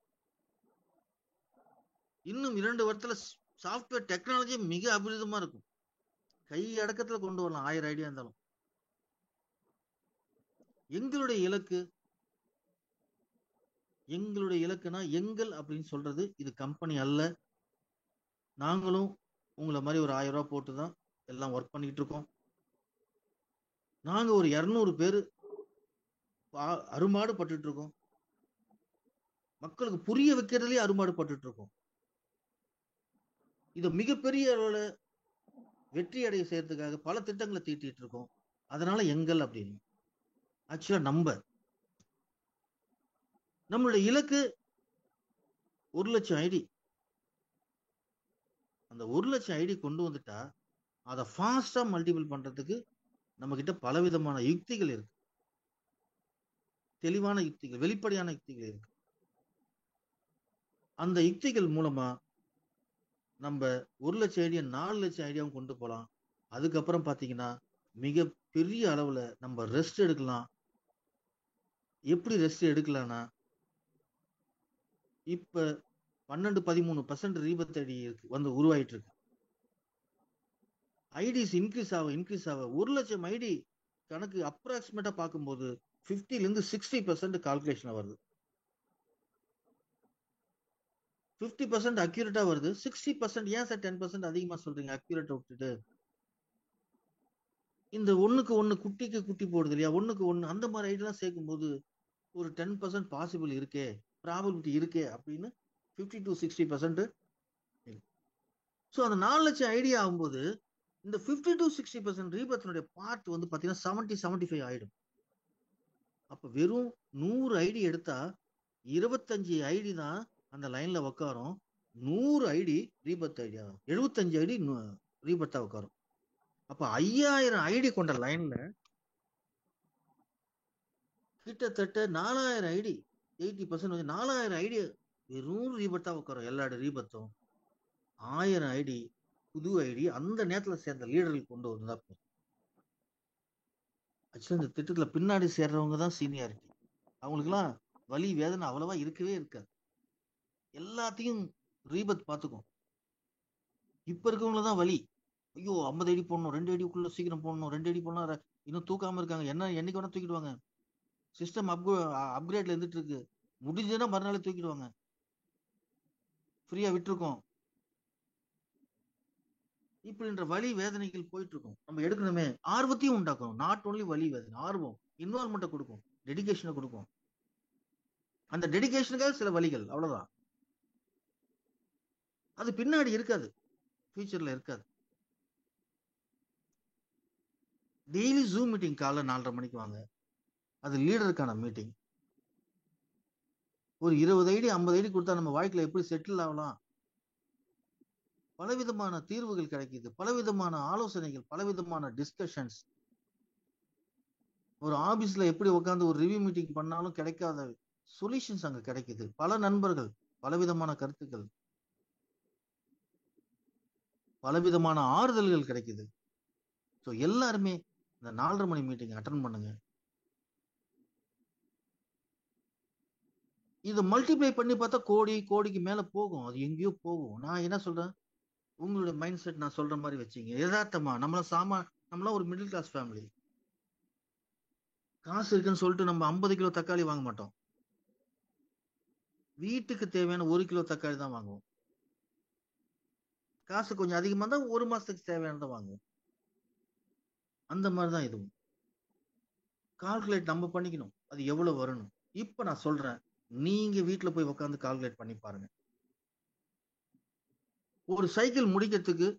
இன்னும் 2 வருஷத்துல சாஃப்ட்வேர் டெக்னாலஜி மிக அபிரிதமா இருக்கும். கை அடக்கத்துல கொண்டு வரலாம் 1000 ஐடியா இருந்தாலும். எங்களுடைய இலக்குனா எங்கள் அப்படின்னு சொல்றது இது கம்பெனி அல்ல. நாங்களும் உங்களை மாதிரி ஒரு 1000 ரூபாய் போட்டுதான் எல்லாம் ஒர்க் பண்ணிட்டு இருக்கோம். நாங்க ஒரு 200 பேரு அரும்பாடு பட்டுட்டு இருக்கோம். மக்களுக்கு புரிய வைக்கிறதுலயே அரும்பாடு பட்டுட்டு இருக்கோம். இதை மிகப்பெரிய அளவுல வெற்றி அடைய செய்யறதுக்காக பல திட்டங்களை தீட்டிட்டு இருக்கோம். அதனால எங்கள் அப்படின்னு ஆக்சுவலா நம்மளுடைய இலக்கு 1 லட்சம் ஐடி. அந்த 1 லட்சம் ஐடி கொண்டு வந்துட்டா அதை ஃபாஸ்டா மல்டிபிள் பண்றதுக்கு நம்ம கிட்ட பலவிதமான யுக்திகள் இருக்கு. தெளிவான யுக்திகள், வெளிப்படையான யுக்திகள் இருக்கு. அந்த யுக்திகள் மூலமா நம்ம 1 லட்சம் ஐடியா 4 லட்சம் ஐடியாவும் கொண்டு போகலாம். அதுக்கப்புறம் பாத்தீங்கன்னா மிக பெரிய அளவுல நம்ம ரெஸ்ட் எடுக்கலாம். எப்படி ரெஸ்ட் எடுக்கலாம்னா, இப்ப 12-13% ரீபத் ஐடி இருக்கு வந்து உருவாயிட்டு இருக்கு. ஐடிஸ் இன்க்ரீஸ் ஆக 1 லட்சம் ஐடி கணக்கு அப்ராக்சிமேட்டா பார்க்கும்போது 50 இருந்து 60% கால்குலேஷன் வருது. 50% அக்யூரேட்டா வருது. 60% ஏன் சார் 10% அதிகமா சொல்றீங்க அக்யூரேட்டா விட்டுட்டு? இந்த 1க்கு 1 குட்டிக்கு குட்டி போடுது இல்லையா, 1க்கு 1 அந்த மாதிரி ஐடியெல்லாம் சேர்க்கும் போது ஒரு 10% பாசிபிள் இருக்கே, ப்ராபபிலிட்டி இருக்கே அப்படின்னு 50 to 60%. ஸோ அந்த 4 லட்சம் ஐடியா ஆகும்போது இந்த 50 to 60% ரீபத்தினுடைய பார்ட் வந்து பாத்தீங்கன்னா 70-75 ஆயிடும். அப்ப வெறும் 100 ஐடி எடுத்தா 25 ஐடி தான் அந்த லைன்ல உட்காரும். 100 ஐடி ரீபத் ஐடியா, 75 ஐடி ரீபத்தா உட்காரும். அப்ப 5000 ஐடி கொண்ட லைன்ல கிட்டத்தட்ட 4000 ஐடி, 80% 4000 ஐடி வெறும் ரீபத்தா உட்காரும். எல்லா ரீபத்தும் 1000 ஐடி புது ஐடி அந்த நேரத்துல சேர்ந்த லீடர்கள் கொண்டு வந்தா போதும். ஆக்சுவலா இந்த திட்டத்துல பின்னாடி சேர்றவங்க தான் சீனியாரிட்டி. அவங்களுக்குலாம் வலி வேதனை அவ்வளவா இருக்கவே இருக்காது. எல்லாத்தையும் ரீபத் பார்த்துக்கும். இப்ப இருக்கவங்களதான் வலி. ஐயோ 50 ஐடி போடணும், 2 ஐடிக்குள்ள சீக்கிரம் போடணும், 2 ஐடி போடணும், இன்னும் தூக்காம இருக்காங்க. என்னைக்கு வேணா தூக்கிடுவாங்க. சிஸ்டம் அப்கிரேட்ல இருந்துட்டு இருக்கு. முடிஞ்சதுன்னா மறுநாளே தூக்கிடுவாங்க. ஃப்ரீயா விட்டுருக்கோம். இப்படின்ற வலி வேதனைகள் போயிட்டு இருக்கும். நம்ம எடுக்கணுமே, ஆர்வத்தையும் உண்டாக்கணும். நாட் ஓன்லி வலி வேதனை, ஆர்வம், இன்வால்மெண்ட்டை கொடுக்கும், டெடிகேஷனை கொடுக்கும். அந்த டெடிகேஷனுக்காக சில வலிகள், அவ்வளவுதான். அது பின்னாடி இருக்காது, ஃபியூச்சர்ல இருக்காது. டெய்லி ஜூம் மீட்டிங் காலைல 4:30 மணிக்கு வாங்க. அது லீடருக்கான மீட்டிங். ஒரு 20 ஐடி 50 ஐடி கொடுத்தா நம்ம வாழ்க்கையில எப்படி செட்டில் ஆகலாம், பலவிதமான தீர்வுகள் கிடைக்குது, பலவிதமான ஆலோசனைகள், பலவிதமான டிஸ்கஷன்ஸ். ஒரு ஆபீஸ்ல எப்படி உட்காந்து ஒரு ரிவ்யூ மீட்டிங் பண்ணாலும் கிடைக்காத சொல்யூஷன்ஸ் அங்க கிடைக்குது. பல நண்பர்கள், பலவிதமான கருத்துக்கள், பலவிதமான ஆறுதல்கள் கிடைக்குது. ஸோ எல்லாருமே இந்த 4:30 மணி மீட்டிங் அட்டன் பண்ணுங்க. இதை மல்டிப்ளை பண்ணி பார்த்தா கோடிக்கு மேல போகும். அது எங்கேயோ போகும். நான் என்ன சொல்றேன், உங்களுடைய மைண்ட் செட் நான் சொல்ற மாதிரி வச்சுங்க. யதார்த்தமா நம்மள நம்மளாம் ஒரு மிடில் கிளாஸ் ஃபேமிலி. காசு இருக்குன்னு சொல்லிட்டு நம்ம 50 கிலோ தக்காளி வாங்க மாட்டோம். வீட்டுக்கு தேவையான 1 கிலோ தக்காளி தான் வாங்குவோம். காசு கொஞ்சம் அதிகமா இருந்தா 1 மாசத்துக்கு தேவையானதை வாங்குவோம். அந்த மாதிரிதான் இதுவும். கால்குலேட் நம்ம பண்ணிக்கணும், அது எவ்வளவு வரணும். இப்ப நான் சொல்றேன், நீங்க வீட்டுல போய் உட்காந்து கால்குலேட் பண்ணி பாருங்க. ஒரு சைக்கிள் முடிக்கிறதுக்கு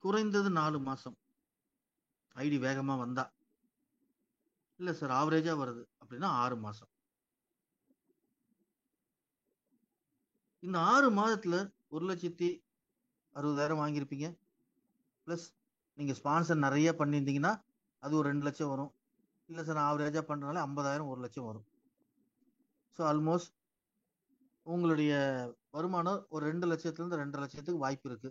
குறைந்தது 4 மாசம். ஐடி வேகமா வந்தா. இல்ல சார் ஆவரேஜா வருது அப்படின்னா 6 மாசம். இந்த 6 மாதத்துல 1,60,000 வாங்கியிருப்பீங்க. பிளஸ் நீங்க ஸ்பான்சர் நிறைய பண்ணியிருந்தீங்கன்னா அது ஒரு 2 லட்சம் வரும். இல்ல சார் ஆவரேஜா பண்றதுனால 50,000 1 லட்சம் வரும். ஸோ ஆல்மோஸ்ட் உங்களுடைய வருமானம் ஒரு 2 லட்சத்துல இருந்து 2.5 லட்சத்துக்கு வாய்ப்பு இருக்கு.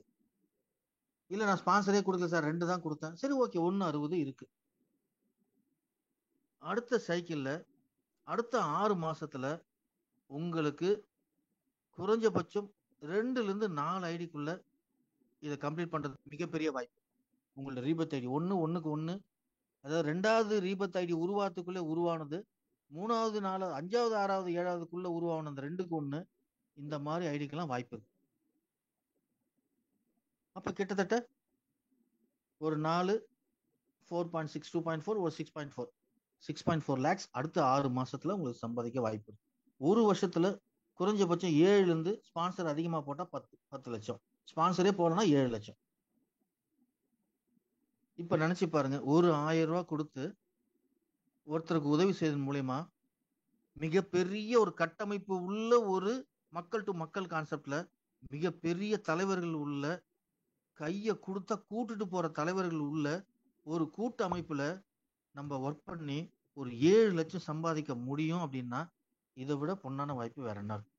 இல்ல நான் ஸ்பான்சரே கொடுக்கல சார், 2 தான் கொடுத்தேன், சரி ஓகே, 1.60 இருக்கு. அடுத்த சைக்கிள்ல அடுத்த 6 மாசத்துல உங்களுக்கு குறைஞ்சபட்சம் 2ல இருந்து 4 ஐடிக்குள்ள இதை கம்ப்ளீட் பண்றது மிகப்பெரிய வாய்ப்பு. உங்களோட ரீபத் ஐடி 1க்கு 1, அதாவது 2வது ரீபத் ஐடி உருவாத்துக்குள்ள உருவானது, 3வது 4வது 5வது 6வது 7வதுக்குள்ள உருவான அந்த 2க்கு 1, இந்த மாதிரி ஐடிக்கெல்லாம் வாய்ப்பு இருக்கு. அப்ப கிட்டத்தட்ட ஒரு 4 4.6 2.4 ஒரு 6.4 லேக்ஸ் அடுத்த 6 மாசத்துல உங்களுக்கு சம்பாதிக்க வாய்ப்பு இருக்கு. ஒரு வருஷத்துல குறைஞ்சபட்சம் 7ல இருந்து, ஸ்பான்சர் அதிகமா போட்டா 10 லட்சம், ஸ்பான்சரே போடனா 7 லட்சம். இப்ப நினைச்சு பாருங்க, ஒரு 1000 ரூபாய் கொடுத்து ஒருத்தருக்கு உதவி செய்வதன் மூலியமா மிகப்பெரிய ஒரு கட்டமைப்பு உள்ள ஒரு மக்கள் டு மக்கள் கான்செப்ட்ல மிகப்பெரிய தலைவர்கள் உள்ள, கைய கொடுத்தா கூட்டுட்டு போற தலைவர்கள் உள்ள ஒரு கூட்டு அமைப்புல நம்ம ஒர்க் பண்ணி ஒரு 7 லட்சம் சம்பாதிக்க முடியும் அப்படின்னா இதை விட பொன்னான வாய்ப்பு வேற என்ன இருக்கு?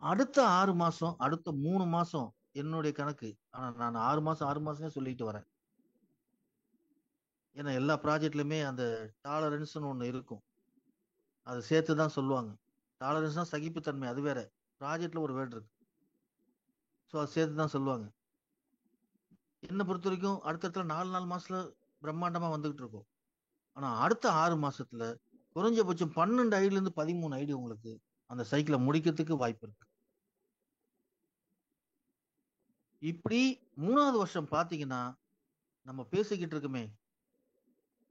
அடுத்த 6 மாசம், அடுத்த 3 மாசம் என்னுடைய கணக்கு. ஆனா நான் 6 மாசம் சொல்லிட்டு வரேன். ஏன்னா எல்லா ப்ராஜெக்ட்லயுமே அந்த டாலரன்ஸ்னு ஒண்ணு இருக்கும், அதை சேர்த்துதான் சொல்லுவாங்க. டாலரன்ஸ்னா சகிப்புத்தன்மை, அது வேற. ப்ராஜெக்ட்ல ஒரு வேர்டு இருக்கு, ஸோ அதை சேர்த்துதான் சொல்லுவாங்க. என்னை பொறுத்த வரைக்கும் அடுத்த 4 மாசத்துல பிரம்மாண்டமா வந்துகிட்டு இருக்கும். ஆனா அடுத்த 6 மாசத்துல குறைஞ்சபட்சம் 12 ஐடில இருந்து 13 ஐடி உங்களுக்கு அந்த சைக்கிளை முடிக்கிறதுக்கு வாய்ப்பு இருக்கு. இப்படி 3வது வருஷம் பாத்தீங்கன்னா நம்ம பேசிக்கிட்டு இருக்குமே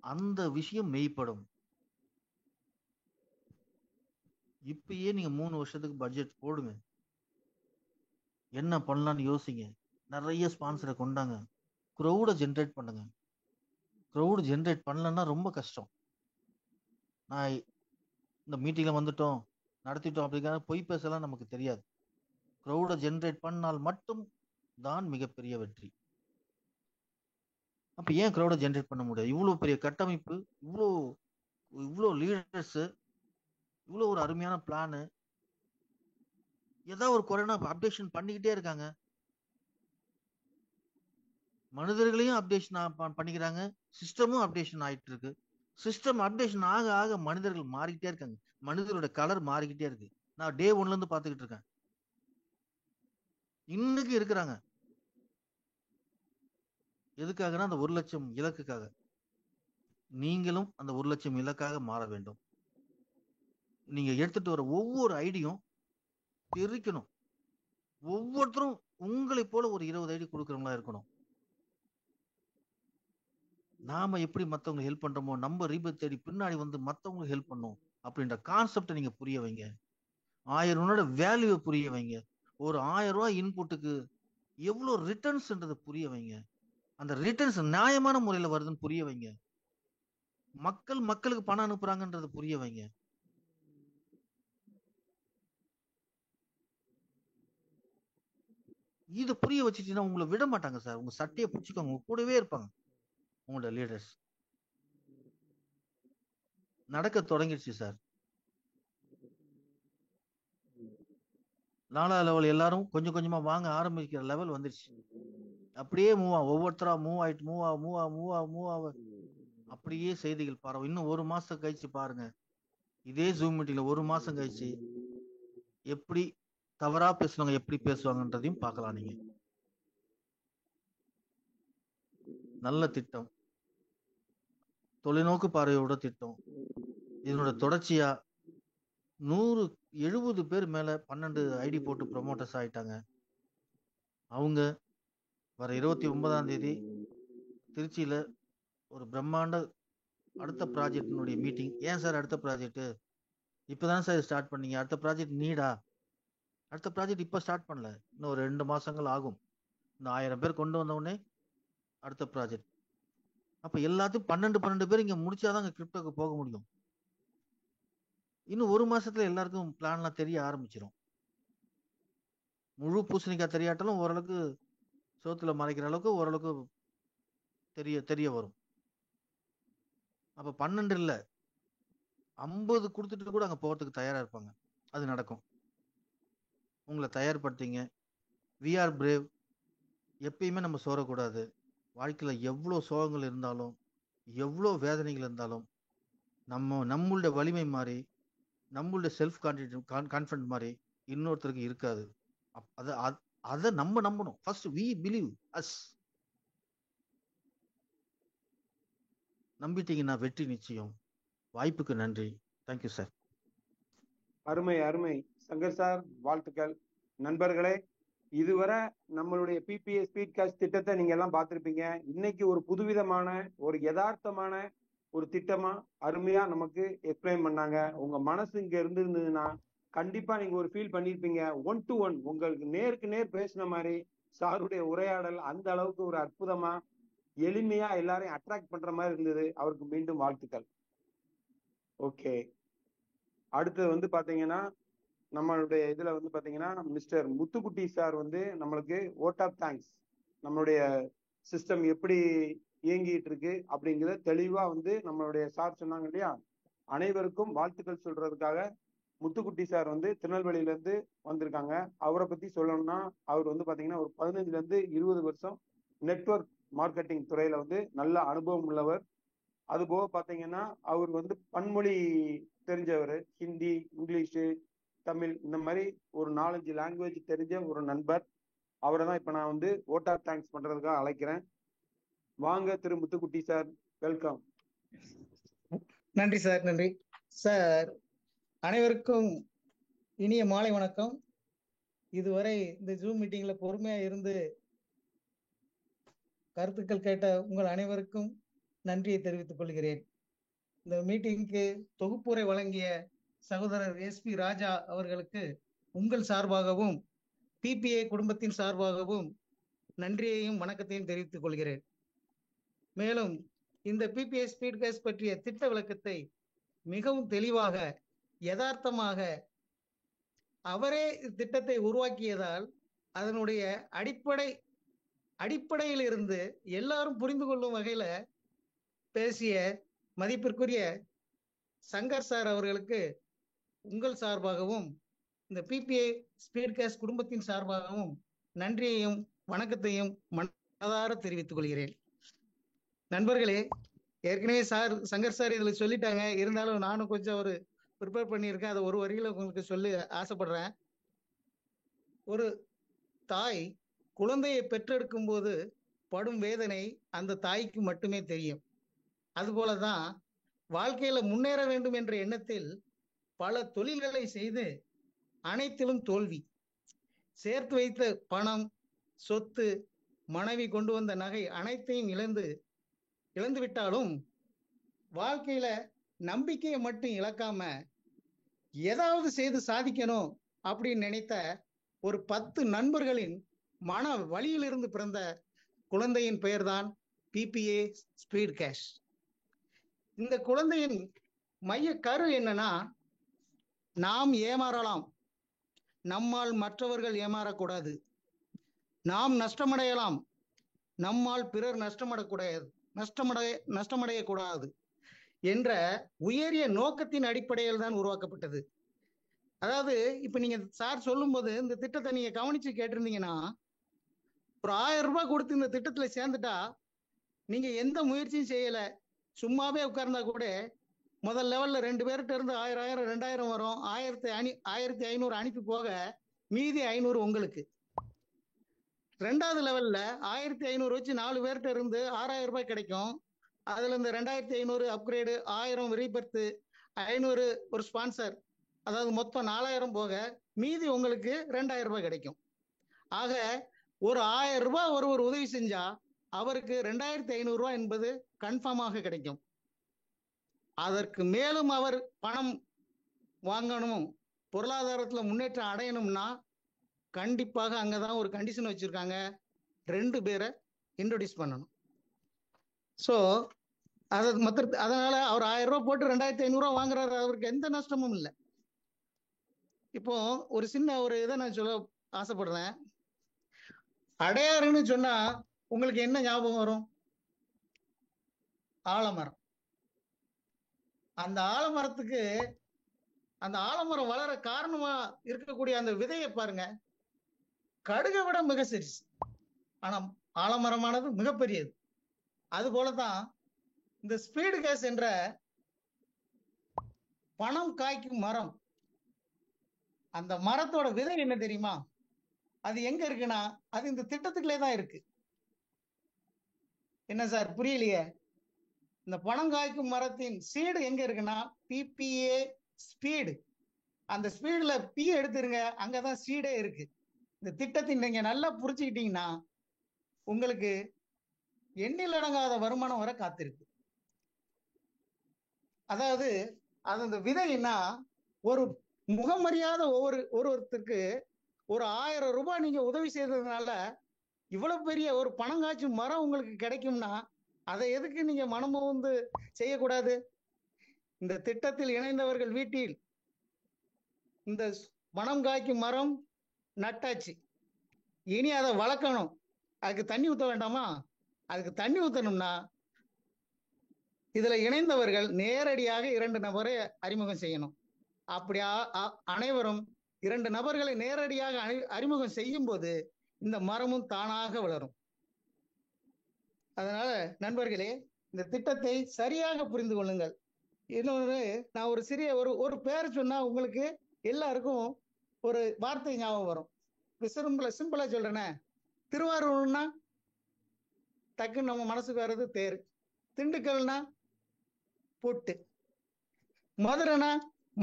அந்த விஷயம் மெய்ப்படும். இப்பயே நீங்க 3 வருஷத்துக்கு பட்ஜெட் போடுங்க, என்ன பண்ணலாம்னு யோசிங்க, நிறைய ஸ்பான்சரை கொண்டாங்க, க்ரௌடை ஜென்ரேட் பண்ணுங்க. க்ரௌடு ஜென்ரேட் பண்ணலன்னா ரொம்ப கஷ்டம். நான் இந்த மீட்டிங்ல வந்துட்டோம் நடத்திட்டோம் அப்படிங்கிற பொய் பேசலாம் நமக்கு தெரியாது. க்ரௌடை ஜென்ரேட் பண்ணால் மட்டும் தான் மிகப்பெரிய வெற்றி. அப்ப ஏன் க்ரௌடை ஜென்ரேட் பண்ண முடியாது? இவ்வளவு பெரிய கட்டமைப்பு, இவ்வளோ லீடர்ஸ், இவ்வளோ ஒரு அருமையான பிளானு, ஏதாவது ஒரு குறைனா அப்டேஷன் பண்ணிக்கிட்டே இருக்காங்க. மனிதர்களையும் அப்டேஷன் பண்ணிக்கிறாங்க, சிஸ்டமும் அப்டேஷன் ஆயிட்டு இருக்கு. சிஸ்டம் அப்டேஷன் ஆக ஆக மனிதர்கள் மாறிக்கிட்டே இருக்காங்க, மனிதர்களோட கலர் மாறிக்கிட்டே இருக்கு. நான் டே 1ல இருந்து பார்த்துக்கிட்டு இருக்கேன், இன்னைக்கு இருக்கிறாங்க. எதுக்காகனா அந்த 1 லட்சம் இலக்குக்காக. நீங்களும் அந்த 1 லட்சம் இலக்காக மாற வேண்டும். நீங்க எடுத்துட்டு வர ஒவ்வொரு ஐடியும் பெருக்கணும். ஒவ்வொருத்தரும் உங்களை போல ஒரு 20 ஐடி கொடுக்கறவங்களா இருக்கணும். நாம எப்படி மத்தவங்க ஹெல்ப் பண்றோமோ நம்ம ரீபத் தேடி பின்னாடி வந்து மத்தவங்களுக்கு ஹெல்ப் பண்ணும் அப்படின்ற கான்செப்டை நீங்க புரிய வைங்க. 1000 ரூபாயோட வேல்யூவை புரிய வைங்க. ஒரு 1000 ரூபாய் இன்புட்டுக்கு எவ்வளவு ரிட்டர்ன்ஸ்ன்றதை புரிய வைங்க. அந்த ரிட்டர்ன்ஸ் நியாயமான முறையில வருதுன்னு புரிய வைங்க. மக்களுக்கு பணம் அனுப்புறாங்கன்றத புரிய வைங்க. இதை புரிய வச்சுட்டீங்கன்னா உங்களை விட மாட்டாங்க சார். உங்க சட்டையை பிடிச்சிக்கோங்க, உங்க கூடவே இருப்பாங்க உங்களோட லீடர்ஸ். நடக்க தொடங்கிடுச்சு சார். 4வது லெவல் எல்லாரும் கொஞ்சம் கொஞ்சமா வாங்க ஆரம்பிக்கிற லெவல் வந்துருச்சு. அப்படியே ஒவ்வொருத்தரா மூவ் ஆக அப்படியே செய்திகள் பரவும். இன்னும் 1 மாசம் கழிச்சு பாருங்க, இதே ஜூம் மீட்டிங்ல 1 மாசம் கழிச்சு எப்படி தவறா பேசுவாங்க, எப்படி பேசுவாங்கன்றதையும் பார்க்கலாம் நீங்க. நல்ல திட்டம், தொலைநோக்கு பார்வையோட திட்டம். இதனோட தொடர்ச்சியா 170 பேர் மேல 12 ஐடி போட்டு ப்ரொமோட்டர்ஸ் ஆயிட்டாங்க. அவங்க வர 29ஆம் தேதி திருச்சியில ஒரு பிரம்மாண்ட அடுத்த ப்ராஜெக்டினுடைய மீட்டிங். ஏன் சார் அடுத்த ப்ராஜெக்ட்? இப்பதான் சார் ஸ்டார்ட் பண்ணீங்க, அடுத்த ப்ராஜெக்ட் நீடா? அடுத்த ப்ராஜெக்ட் இப்ப ஸ்டார்ட் பண்ணல, இன்னும் ஒரு 2 மாசங்கள் ஆகும். இந்த 1000 பேர் கொண்டு வந்த உடனே அடுத்த ப்ராஜெக்ட். அப்ப எல்லாத்தையும் 12 பேர் இங்க முடிச்சாதான் கிரிப்டோக்கு போக முடியும். இன்னும் 1 மாசத்துல எல்லாருக்கும் பிளான்லாம் தெரிய ஆரம்பிச்சிடும். முழு பூசணிக்காய் தெரியாட்டாலும் ஓரளவுக்கு சோத்துல மறைக்கிற அளவுக்கு ஓரளவுக்கு தெரிய வரும். அப்ப 12 இல்ல 50 கொடுத்துட்டு கூட அங்க போறதுக்கு தயாரா இருப்பாங்க. அது நடக்கும். உங்களை தயார்படுத்திங்க. We are brave. எப்பயுமே நம்ம சோறக்கூடாது. வாழ்க்கையில எவ்வளவு சோகங்கள் இருந்தாலும், எவ்வளவு வேதனைகள் இருந்தாலும், நம்மளுடைய வலிமை மாதிரி, நம்மளுடைய செல்ஃப் கான்ஃபிடன்ட் மாதிரி இன்னொருத்தருக்கு இருக்காது. அதை நம்ம நம்பணும். First we believe us. நம்பிட்டீங்கன்னா வெற்றி நிச்சயம். வாய்ப்புக்கு நன்றி. Thank you sir. அருமை அருமை சங்கர் சார், வாழ்த்துக்கள். நண்பர்களே, இதுவரை நம்மளுடைய பிபிஏ ஸ்பீட் காஸ்ட் திட்டத்தை நீங்க எல்லாம் பார்த்திருப்பீங்க. இன்னைக்கு ஒரு புதுவிதமான ஒரு யதார்த்தமான ஒரு திட்டமா அருமையா நமக்கு எக்ஸ்பிளைன் பண்ணாங்க. உங்க மனசு இங்க இருந்ததுன்னா கண்டிப்பா நீங்க ஒரு ஃபீல் பண்ணிருப்பீங்க. 1 to 1 உங்களுக்கு நேருக்கு நேர் பேசின மாதிரி சாருடைய உரையாடல் அந்த அளவுக்கு ஒரு அற்புதமா எளிமையா எல்லாரையும் அட்ராக்ட் பண்ற மாதிரி இருந்தது. அவருக்கு மீண்டும் வாழ்த்துக்கள். ஓகே, அடுத்தது வந்து பாத்தீங்கன்னா நம்மளுடைய இதுல வந்து பாத்தீங்கன்னா மிஸ்டர் முத்துக்குட்டி சார் வந்து நம்மளுக்கு ஓட் ஆஃப் தேங்க்ஸ், நம்மளுடைய சிஸ்டம் எப்படி இயங்கிட்டு இருக்கு அப்படிங்கிறத தெளிவா வந்து நம்மளுடைய சார் சொன்னாங்க இல்லையா. அனைவருக்கும் வாழ்த்துக்கள் சொல்றதுக்காக முத்துக்குட்டி சார் வந்து திருநெல்வேலியில இருந்து வந்திருக்காங்க. அவரை பத்தி சொல்லணும்னா அவர் வந்து பாத்தீங்கன்னா ஒரு 15ல இருந்து 20 வருஷம் நெட்வொர்க் மார்க்கெட்டிங் துறையில வந்து நல்ல அனுபவம் உள்ளவர். அது போக பாத்தீங்கன்னா அவர் வந்து பன்மொழி தெரிஞ்சவர். ஹிந்தி, இங்கிலீஷு, தமிழ், இந்த மாதிரி ஒரு 4-5 லாங்குவேஜ் தெரிஞ்ச ஒரு நண்பர். அவரை தான் இப்ப நான் வந்து ஓட் ஆஃப் தேங்க்ஸ் பண்றதுக்காக அழைக்கிறேன். வாங்க திரு முத்துக்குட்டி சார், வெல்கம். நன்றி சார். நன்றி சார். அனைவருக்கும் இனிய மாலை வணக்கம். இதுவரை இந்த ஜூம் மீட்டிங்ல பொறுமையா இருந்து கருத்துக்கள் கேட்ட உங்கள் அனைவருக்கும் நன்றியை தெரிவித்துக் கொள்கிறேன். இந்த மீட்டிங்க்கு தொகுப்புரை வழங்கிய சகோதரர் SP ராஜா அவர்களுக்கு உங்கள் சார்பாகவும் பிபிஏ குடும்பத்தின் சார்பாகவும் நன்றியையும் வணக்கத்தையும் தெரிவித்துக் கொள்கிறேன். மேலும் இந்த பிபிஏ ஸ்பீட் காஸ்ட் பற்றிய திட்ட விளக்கத்தை மிகவும் தெளிவாக யதார்த்தமாக அவரே திட்டத்தை உருவாக்கியதால் அதனுடைய அடிப்படையில் இருந்து எல்லாரும் புரிந்து கொள்ளும் வகையில பேசிய மதிப்பிற்குரிய சங்கர் சார் அவர்களுக்கு உங்கள் சார்பாகவும் இந்த பிபிஏ ஸ்பீட் காஸ்ட் குடும்பத்தின் சார்பாகவும் நன்றியையும் வணக்கத்தையும் மனதார தெரிவித்துக் கொள்கிறேன். நண்பர்களே, ஏற்கனவே சங்கர் சார் இதுல சொல்லிட்டாங்க. இருந்தாலும் நானும் கொஞ்சம் ஒரு ப்ரிப்பேர் பண்ணியிருக்கேன். அதை ஒரு வரியில உங்களுக்கு சொல்லி ஆசைப்படுறேன். ஒரு தாய் குழந்தையை பெற்றெடுக்கும் போது படும் வேதனை அந்த தாய்க்கு மட்டுமே தெரியும். அதுபோலதான் வாழ்க்கையில முன்னேற வேண்டும் என்ற எண்ணத்தில் பல தொழில்களை செய்து அனைத்திலும் தோல்வி. சேர்த்து வைத்த பணம், சொத்து, மனைவி கொண்டு வந்த நகை அனைத்தையும் இழந்து விட்டாலும் வாழ்க்கையில நம்பிக்கையை மட்டும் இழக்காம ஏதாவது செய்து சாதிக்கணும் அப்படின்னு நினைத்த ஒரு 10 நண்பர்களின் மன வழியிலிருந்து பிறந்த குழந்தையின் பெயர்தான் பிபிஏ ஸ்பீட் காஸ்ட். இந்த குழந்தையின் மைய கரு என்னன்னா, நாம் ஏமாறலாம், நம்மால் மற்றவர்கள் ஏமாறக்கூடாது. நாம் நஷ்டமடையலாம், நம்மால் பிறர் நஷ்டமடையக்கூடாது என்ற உயரிய நோக்கத்தின் அடிப்படையில் தான் உருவாக்கப்பட்டது. அதாவது இப்ப நீங்க சார் சொல்லும் போது இந்த திட்டத்தை நீங்க கவனிச்சு கேட்டிருந்தீங்கன்னா, ஒரு 1000 ரூபாய் கொடுத்து இந்த திட்டத்துல சேர்ந்துட்டா நீங்க எந்த முயற்சியும் செய்யல, சும்மாவே உட்கார்ந்தா கூட முதல் லெவல்ல 2 பேர்கிட்ட இருந்து 1000 2000 வரும். 1500 அனுப்பி போக மீதி 500 உங்களுக்கு. ரெண்டாவது லெவல்ல 1500 வச்சு 4 பேர்கிட்ட இருந்து 6000 ரூபாய் கிடைக்கும். அதுல இந்த 2500 அப்கிரேடு, 1000 ரீபர்த், 500 ஒரு ஸ்பான்சர், அதாவது மொத்தம் 4000 போக மீதி உங்களுக்கு 2000 ரூபாய் கிடைக்கும். ஆக ஒரு 1000 ரூபாய் ஒருவர் உதவி செஞ்சா அவருக்கு 2500 ரூபாய் என்பது கன்ஃபார்மாக கிடைக்கும். அதற்கு மேலும் அவர் பணம் வாங்கணும், பொருளாதாரத்துல முன்னேற்றம் அடையணும்னா கண்டிப்பாக அங்கதான் ஒரு கண்டிஷன் வச்சிருக்காங்க, 2 பேரை இன்ட்ரோடியூஸ் பண்ணணும். ஸோ அதனால அவர் 1000 ரூபாய் போட்டு 2500 ரூபாய் வாங்குறாரு, அவருக்கு எந்த நஷ்டமும் இல்லை. இப்போ ஒரு சின்ன ஒரு இதை நான் சொல்ல ஆசைப்படுறேன். அடையாறுன்னு சொன்னா உங்களுக்கு என்ன ஞாபகம் வரும்? ஆலமரம். அந்த ஆலமரம் வளர காரணமா இருக்கக்கூடிய அந்த விதையை பாருங்க, கடுகை விட மிக சிறிது, ஆனா ஆலமரமானது மிகப்பெரியது. அது போலதான் இந்த ஸ்பீடு கேஸ் என்ற பணம் காய்க்கும் மரம், அந்த மரத்தோட விதை என்ன தெரியுமா? அது எங்க இருக்குன்னா அது இந்த திட்டத்துக்குள்ளே தான் இருக்கு. என்ன சார் புரியலையே? இந்த பணம் காய்க்கும் மரத்தின் சீடு எங்க இருக்குன்னா பிபிஏ ஸ்பீடு. அந்த ஸ்பீடுல பி எடுத்துருங்க, அங்கதான் சீடே இருக்கு. இந்த திட்டத்தின் நீங்க நல்லா புரிச்சுக்கிட்டீங்கன்னா உங்களுக்கு எண்ணில் அடங்காத வருமானம் வர காத்திருக்கு. அதாவது அது அந்த விதைன்னா ஒரு முகமறியாத ஒருத்தருக்கு ஒரு 1000 ரூபாய் நீங்க உதவி செய்ததுனால இவ்வளவு பெரிய ஒரு பணம் காய்ச்சும் மரம் உங்களுக்கு கிடைக்கும்னா அதை எதுக்கு நீங்க மனமும் செய்யக்கூடாது? இந்த திட்டத்தில் இணைந்தவர்கள் வீட்டில் இந்த பணம் காய்க்கும் மரம் நட்டாச்சு, இனி அதை வளர்க்கணும். அதுக்கு தண்ணி ஊற்ற வேண்டாமா? அதுக்கு தண்ணி ஊற்றணும்னா இதுல இணைந்தவர்கள் நேரடியாக 2 நபரை அறிமுகம் செய்யணும். அப்படி அனைவரும் 2 நபர்களை நேரடியாக அறிமுகம் செய்யும் போது இந்த மரமும் தானாக வளரும். அதனால நண்பர்களே, இந்த திட்டத்தை சரியாக புரிந்து கொள்ளுங்கள். இன்னொன்று, நான் ஒரு சிறிய ஒரு பேர் சொன்னா உங்களுக்கு எல்லாருக்கும் ஒரு வார்த்தை ஞாபகம் வரும். சிம்பிளா சொல்றேனே, திருவாரூர்னா டக்குன்னு நம்ம மனசுக்கு வர்றது தேர், திண்டுக்கல்னா பொட்டு, மதுரைனா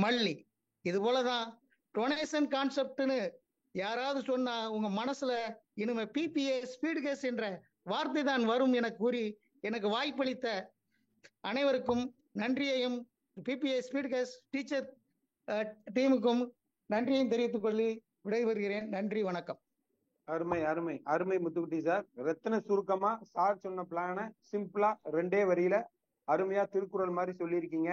மல்லி. இது போலதான் டொனேஷன் கான்செப்ட்னு யாராவது சொன்னா உங்க மனசுல இனிமே பிபிஏ ஸ்பீடு கேஸ் என்ற வார்த்தை தான் வரும் என கூறி எனக்கு வாய்ப்பளித்த அனைவருக்கும் நன்றியையும், பிபிஏ ஸ்பீடு கேஸ் டீச்சர் டீமுக்கும் நன்றியையும் தெரிவித்துக் கொள்ளி விடைபெறுகிறேன். நன்றி, வணக்கம். அருமை அருமை அருமை முத்துக்குட்டி சார். ரத்தின சுருக்கமா சார் சொன்ன பிளான சிம்பிளா 2 வரியில அருமையா திருக்குறள் மாதிரி சொல்லியிருக்கீங்க.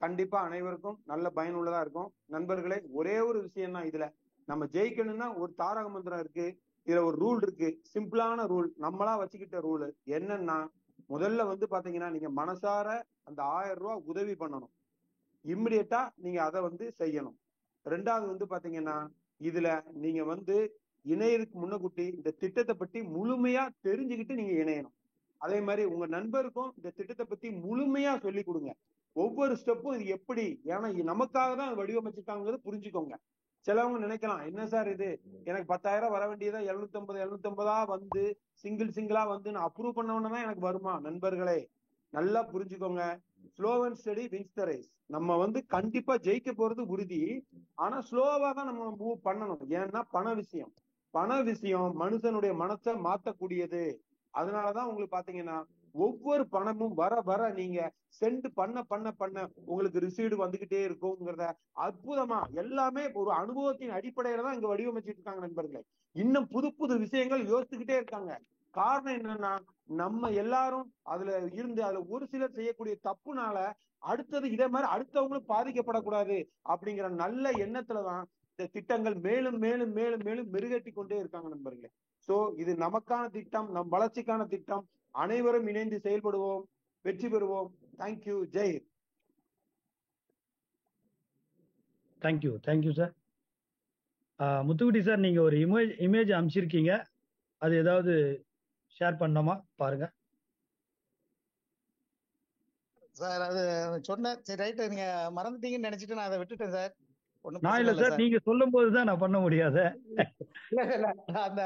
கண்டிப்பா அனைவருக்கும் நல்ல பயனுள்ளதா இருக்கும். நண்பர்களே, ஒரே ஒரு விஷயம் தான், இதுல நம்ம ஜெயிக்கணும்னா ஒரு தாரக மந்திரம் இருக்கு, இதுல ஒரு ரூல் இருக்கு, சிம்பிளான ரூல், நம்மளா வச்சுக்கிட்ட ரூல். என்னன்னா, முதல்ல பாத்தீங்கன்னா நீங்க மனசார அந்த 1000 ரூபாய் உதவி பண்ணணும், இம்மிடியட்டா நீங்க அதை செய்யணும். 2வது பாத்தீங்கன்னா, இதுல நீங்க இணையருக்கு முன்னக்கூட்டி இந்த திட்டத்தை பத்தி முழுமையா தெரிஞ்சுக்கிட்டு நீங்க இணையணும். அதே மாதிரி உங்க நண்பருக்கும் இந்த திட்டத்தை பத்தி முழுமையா சொல்லி கொடுங்க. ஒவ்வொரு ஸ்டெப்பும் இது எப்படி, ஏன்னா நமக்காக தான் வடிவமைச்சிருக்காங்கிறது புரிஞ்சுக்கோங்க. சிலவங்க நினைக்கலாம், என்ன சார் இது, எனக்கு 10,000 வர வேண்டியதா 750 சிங்கிளா நான் அப்ரூவ் பண்ணவனதான் எனக்கு வருமா? நண்பர்களே, நல்லா புரிஞ்சுக்கோங்க. Slow and steady wins the race. நம்ம கண்டிப்பா ஜெயிக்க போறது உறுதி, ஆனா ஸ்லோவா தான் நம்ம மூவ் பண்ணணும். ஏன்னா பண விஷயம் மனுஷனுடைய மனசை மாத்தக்கூடியது. அதனாலதான் உங்களுக்கு பாத்தீங்கன்னா ஒவ்வொரு பணமும் வர வர நீங்க சென்ட் பண்ண உங்களுக்கு ரிசீவ்டு வந்துகிட்டே இருக்குங்கிறத அற்புதமா எல்லாமே ஒரு அனுபவத்தின் அடிப்படையில தான் இங்க வடிவமைச்சிட்டு இருக்காங்க நண்பர்களே. இன்னும் புது புது விஷயங்கள் யோசிச்சுக்கிட்டே இருக்காங்க. காரணம் என்னன்னா, நம்ம எல்லாரும் அதுல ஒரு சிலர் செய்யக்கூடிய தப்புனால அடுத்தது இதே மாதிரி அடுத்தவங்களும் பாதிக்கப்படக்கூடாது அப்படிங்கிற நல்ல எண்ணத்துலதான் இந்த திட்டங்கள் மேலும் மேலும் மேலும் மேலும் மெருகேற்றி கொண்டே இருக்காங்க நண்பர்களே. சோ இது நமக்கான திட்டம், நம் வளர்ச்சிக்கான திட்டம். அனைவரும் இணைந்து செயல்படுவோம், வெற்றி பெறுவோம். Thank you. Jai. Thank you sir. Muthukutty sir, நீங்க ஒரு இமேஜ் அனுப்பிச்சிருக்கீங்க, அது ஏதாவது ஷேர் பண்ணோமா பாருங்க சார். அது சொன்னேன், சரி ரைட்டு, நீங்க மறந்துட்டீங்கன்னு நினைச்சிட்டு நான் அதை விட்டுட்டேன் சார். ஒன்றும் நான் பிரச்சனை இல்ல இல்லை சார், சார். நீங்க சொல்லும் போதுதான் நான் பண்ண முடியாது. இல்ல இல்ல நான் அந்த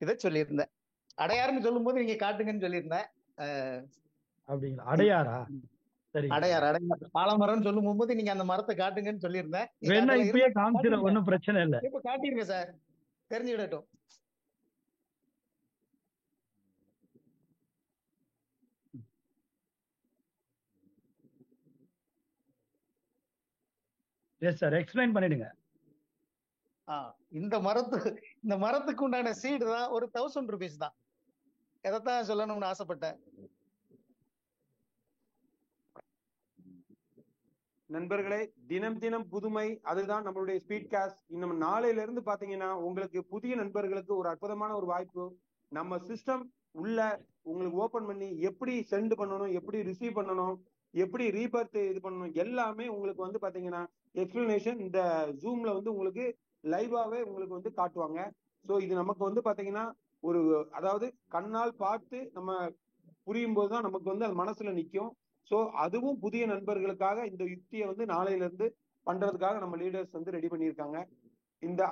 இதை சொல்லியிருந்தேன், அடையாறுன்னு சொல்லும் போது நீங்க காட்டுங்கன்னு சொல்லியிருந்தேன். அப்படிங்களா? அடையாரா? சரி, அடையார் ஆலமரம்னு சொல்லும் போது நீங்க அந்த மரத்தை காட்டுங்கன்னு சொல்லியிருந்தேன். வேணா இப்பயே காமிச்சிட, ஒன்னும் பிரச்சனை இல்லை. இப்ப காட்டிருங்க சார், தெரிஞ்சுக்கிடட்டும். எஸ் சார், எக்ஸ்பிளைன் பண்ணிடுங்க. இந்த மரத்துக்கு உண்டான சீடு தான் ஒரு 1000 rupees தான். எதைத்தான் சொல்லணும்னு ஆசைப்பட்டேன். நண்பர்களே, தினம் தினம் புதுமை, அதுதான் நம்மளுடைய ஸ்பீட் காஸ்ட். இன்னும் நாளையில இருந்து பாத்தீங்கன்னா உங்களுக்கு புதிய நண்பர்களுக்கு ஒரு அற்புதமான ஒரு வாய்ப்பு. நம்ம சிஸ்டம் உள்ள உங்களுக்கு ஓபன் பண்ணி எப்படி சென்ட் பண்ணணும், எப்படி ரிசீவ் பண்ணணும், எப்படி ரீபர்த் இது பண்ணணும், எல்லாமே உங்களுக்கு வந்து பாத்தீங்கன்னா எக்ஸ்பிளனேஷன் இந்த ஜூம்ல வந்து உங்களுக்கு லைவாவே உங்களுக்கு வந்து காட்டுவாங்க. ஸோ இது நமக்கு வந்து பாத்தீங்கன்னா ஒரு, அதாவது கண்ணால் பார்த்து நம்ம புரியும் போதுதான் நமக்கு வந்து அது மனசுல நிற்கும். ஸோ அதுவும் புதிய நண்பர்களுக்காக இந்த யுக்தியை வந்து நாளையில இருந்து பண்றதுக்காக நம்ம லீடர்ஸ் வந்து ரெடி பண்ணியிருக்காங்க.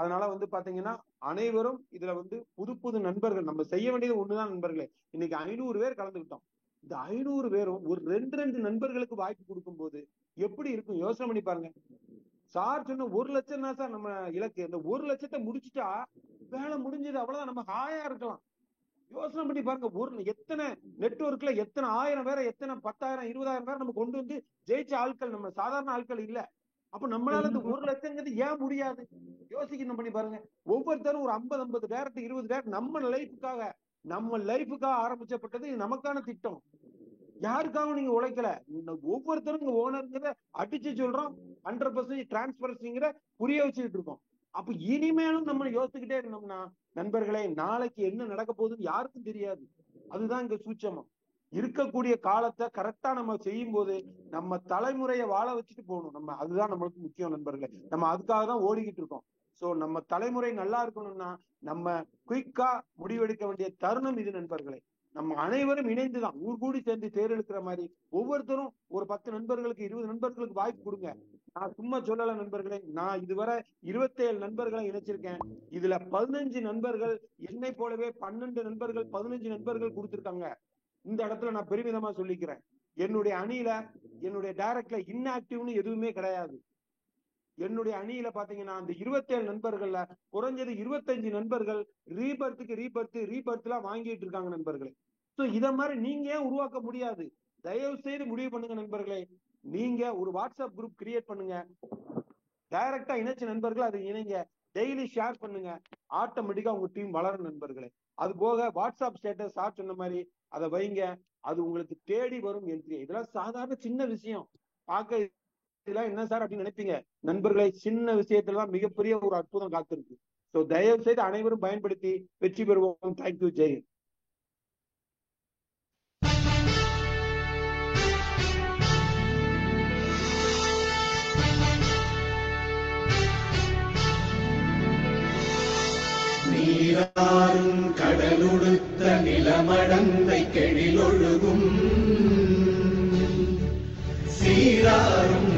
அதனால வந்து பாத்தீங்கன்னா அனைவரும் இதுல வந்து புது புது நண்பர்கள், நம்ம செய்ய வேண்டியது ஒண்ணுதான் நண்பர்களே. இன்னைக்கு 500 பேர் கலந்துக்கிட்டோம். இந்த 500 பேரும் ஒரு 2 நண்பர்களுக்கு வாய்ப்பு கொடுக்கும் போது எப்படி இருக்கும் யோசனை பண்ணி பாருங்க. சார் சொன்ன 1 லட்சம் தான் சார் நம்ம இலக்கு. இந்த 1 லட்சத்தை முடிச்சுட்டா வேலை முடிஞ்சது, அவ்வளவுதான், நம்ம ஹாயா இருக்கலாம். யோசனை பண்ணி பாருங்க, எத்தனை நெட்வொர்க்ல எத்தனை 1000 பேரை, எத்தனை 10,000 20,000 பேரை நம்ம கொண்டு வந்து ஜெயிச்ச ஆட்கள், நம்ம சாதாரண ஆட்கள் இல்ல. அப்ப நம்மளால இந்த 1 லட்சங்கிறது ஏன் முடியாது? யோசிக்கணும் பண்ணி பாருங்க. ஒவ்வொருத்தரும் ஒரு 50 டேரக்ட் 20 டேரக்ட் நம்ம லைஃபுக்காக ஆரம்பிச்சப்பட்டது. இது நமக்கான திட்டம். யாருக்காகவும் நீங்க உழைக்கல. ஒவ்வொருத்தரும் ஓனருங்கிறத அடிச்சு சொல்றோம். 100% டிரான்ஸ்பரன்சிங்கிற புரிய வச்சுக்கிட்டு இருக்கோம். அப்ப இனிமேலும் நம்ம யோசிச்சுக்கிட்டே இருந்தோம்னா நண்பர்களே, நாளைக்கு என்ன நடக்க போகுதுன்னு யாருக்கும் தெரியாது. அதுதான் இங்க சூட்சமம். இருக்கக்கூடிய காலத்தை கரெக்டா நம்ம செய்யும் போது நம்ம தலைமுறையை வாழ வச்சுட்டு போகணும். அதுதான் நம்மளுக்கு முக்கியம் நண்பர்களே. நம்ம அதுக்காக தான் ஓடிக்கிட்டு இருக்கோம். சோ நம்ம தலைமுறை நல்லா இருக்கணும்னா நம்ம குயிக்கா முடிவெடுக்க வேண்டிய தருணம் இது நண்பர்களே. நம்ம அனைவரும் இணைந்துதான் ஊர் கூடி சேர்ந்து தேர்ந்தெடுக்கிற மாதிரி ஒவ்வொருத்தரும் ஒரு 10 நண்பர்களுக்கு 20 நண்பர்களுக்கு வாய்ப்பு கொடுங்க. நான் சும்மா சொல்லல நண்பர்களே, நான் இதுவரை 27 நண்பர்களை இணைச்சிருக்கேன். இதுல 15 நண்பர்கள் என்னை போலவே 12 நண்பர்கள் 15 நண்பர்கள் கொடுத்திருக்காங்க. இந்த இடத்துல நான் பெருமிதமா சொல்லிக்கிறேன். என்னுடைய அணியில என்னுடைய டைரக்ட்ல இன்ஆக்டிவ்னு எதுவுமே கிடையாது. என்னுடைய அணியில பாத்தீங்கன்னா அந்த 27 நண்பர்கள்ல குறைஞ்சது 25 நண்பர்கள் ரீபர்த் எல்லாம் வாங்கிட்டு இருக்காங்க நண்பர்களே. சோ இத மாதிரி நீங்க ஏன் உருவாக்க முடியாது? தயவு செய்து முடிவு பண்ணுங்க நண்பர்களே. நீங்க ஒரு வாட்ஸ்அப் குரூப் கிரியேட் பண்ணுங்க, டைரக்டா இணைச்ச நண்பர்கள் அதை இணைங்க, டெய்லி ஷேர் பண்ணுங்க, ஆட்டோமேட்டிக்கா உங்க டீம் வளரும் நண்பர்களே. அது போக வாட்ஸ்அப் ஸ்டேட்டஸ் சார் சொன்ன மாதிரி அதை வைங்க, அது உங்களுக்கு தேடி வரும் என்ட்ரி. இதெல்லாம் சாதாரண சின்ன விஷயம், பார்க்க இதெல்லாம் என்ன சார் அப்படின்னு நினைப்பீங்க நண்பர்களை. சின்ன விஷயத்துலதான் மிகப்பெரிய ஒரு அற்புதம் காத்திருக்கு. சோ தயவு செய்து அனைவரும் பயன்படுத்தி வெற்றி பெறுவோம். தேங்க்யூ. ஜெய். நீராறும் கடலுடுத்த நிலமடந்தை கெழிலொழுகும் சீராரும்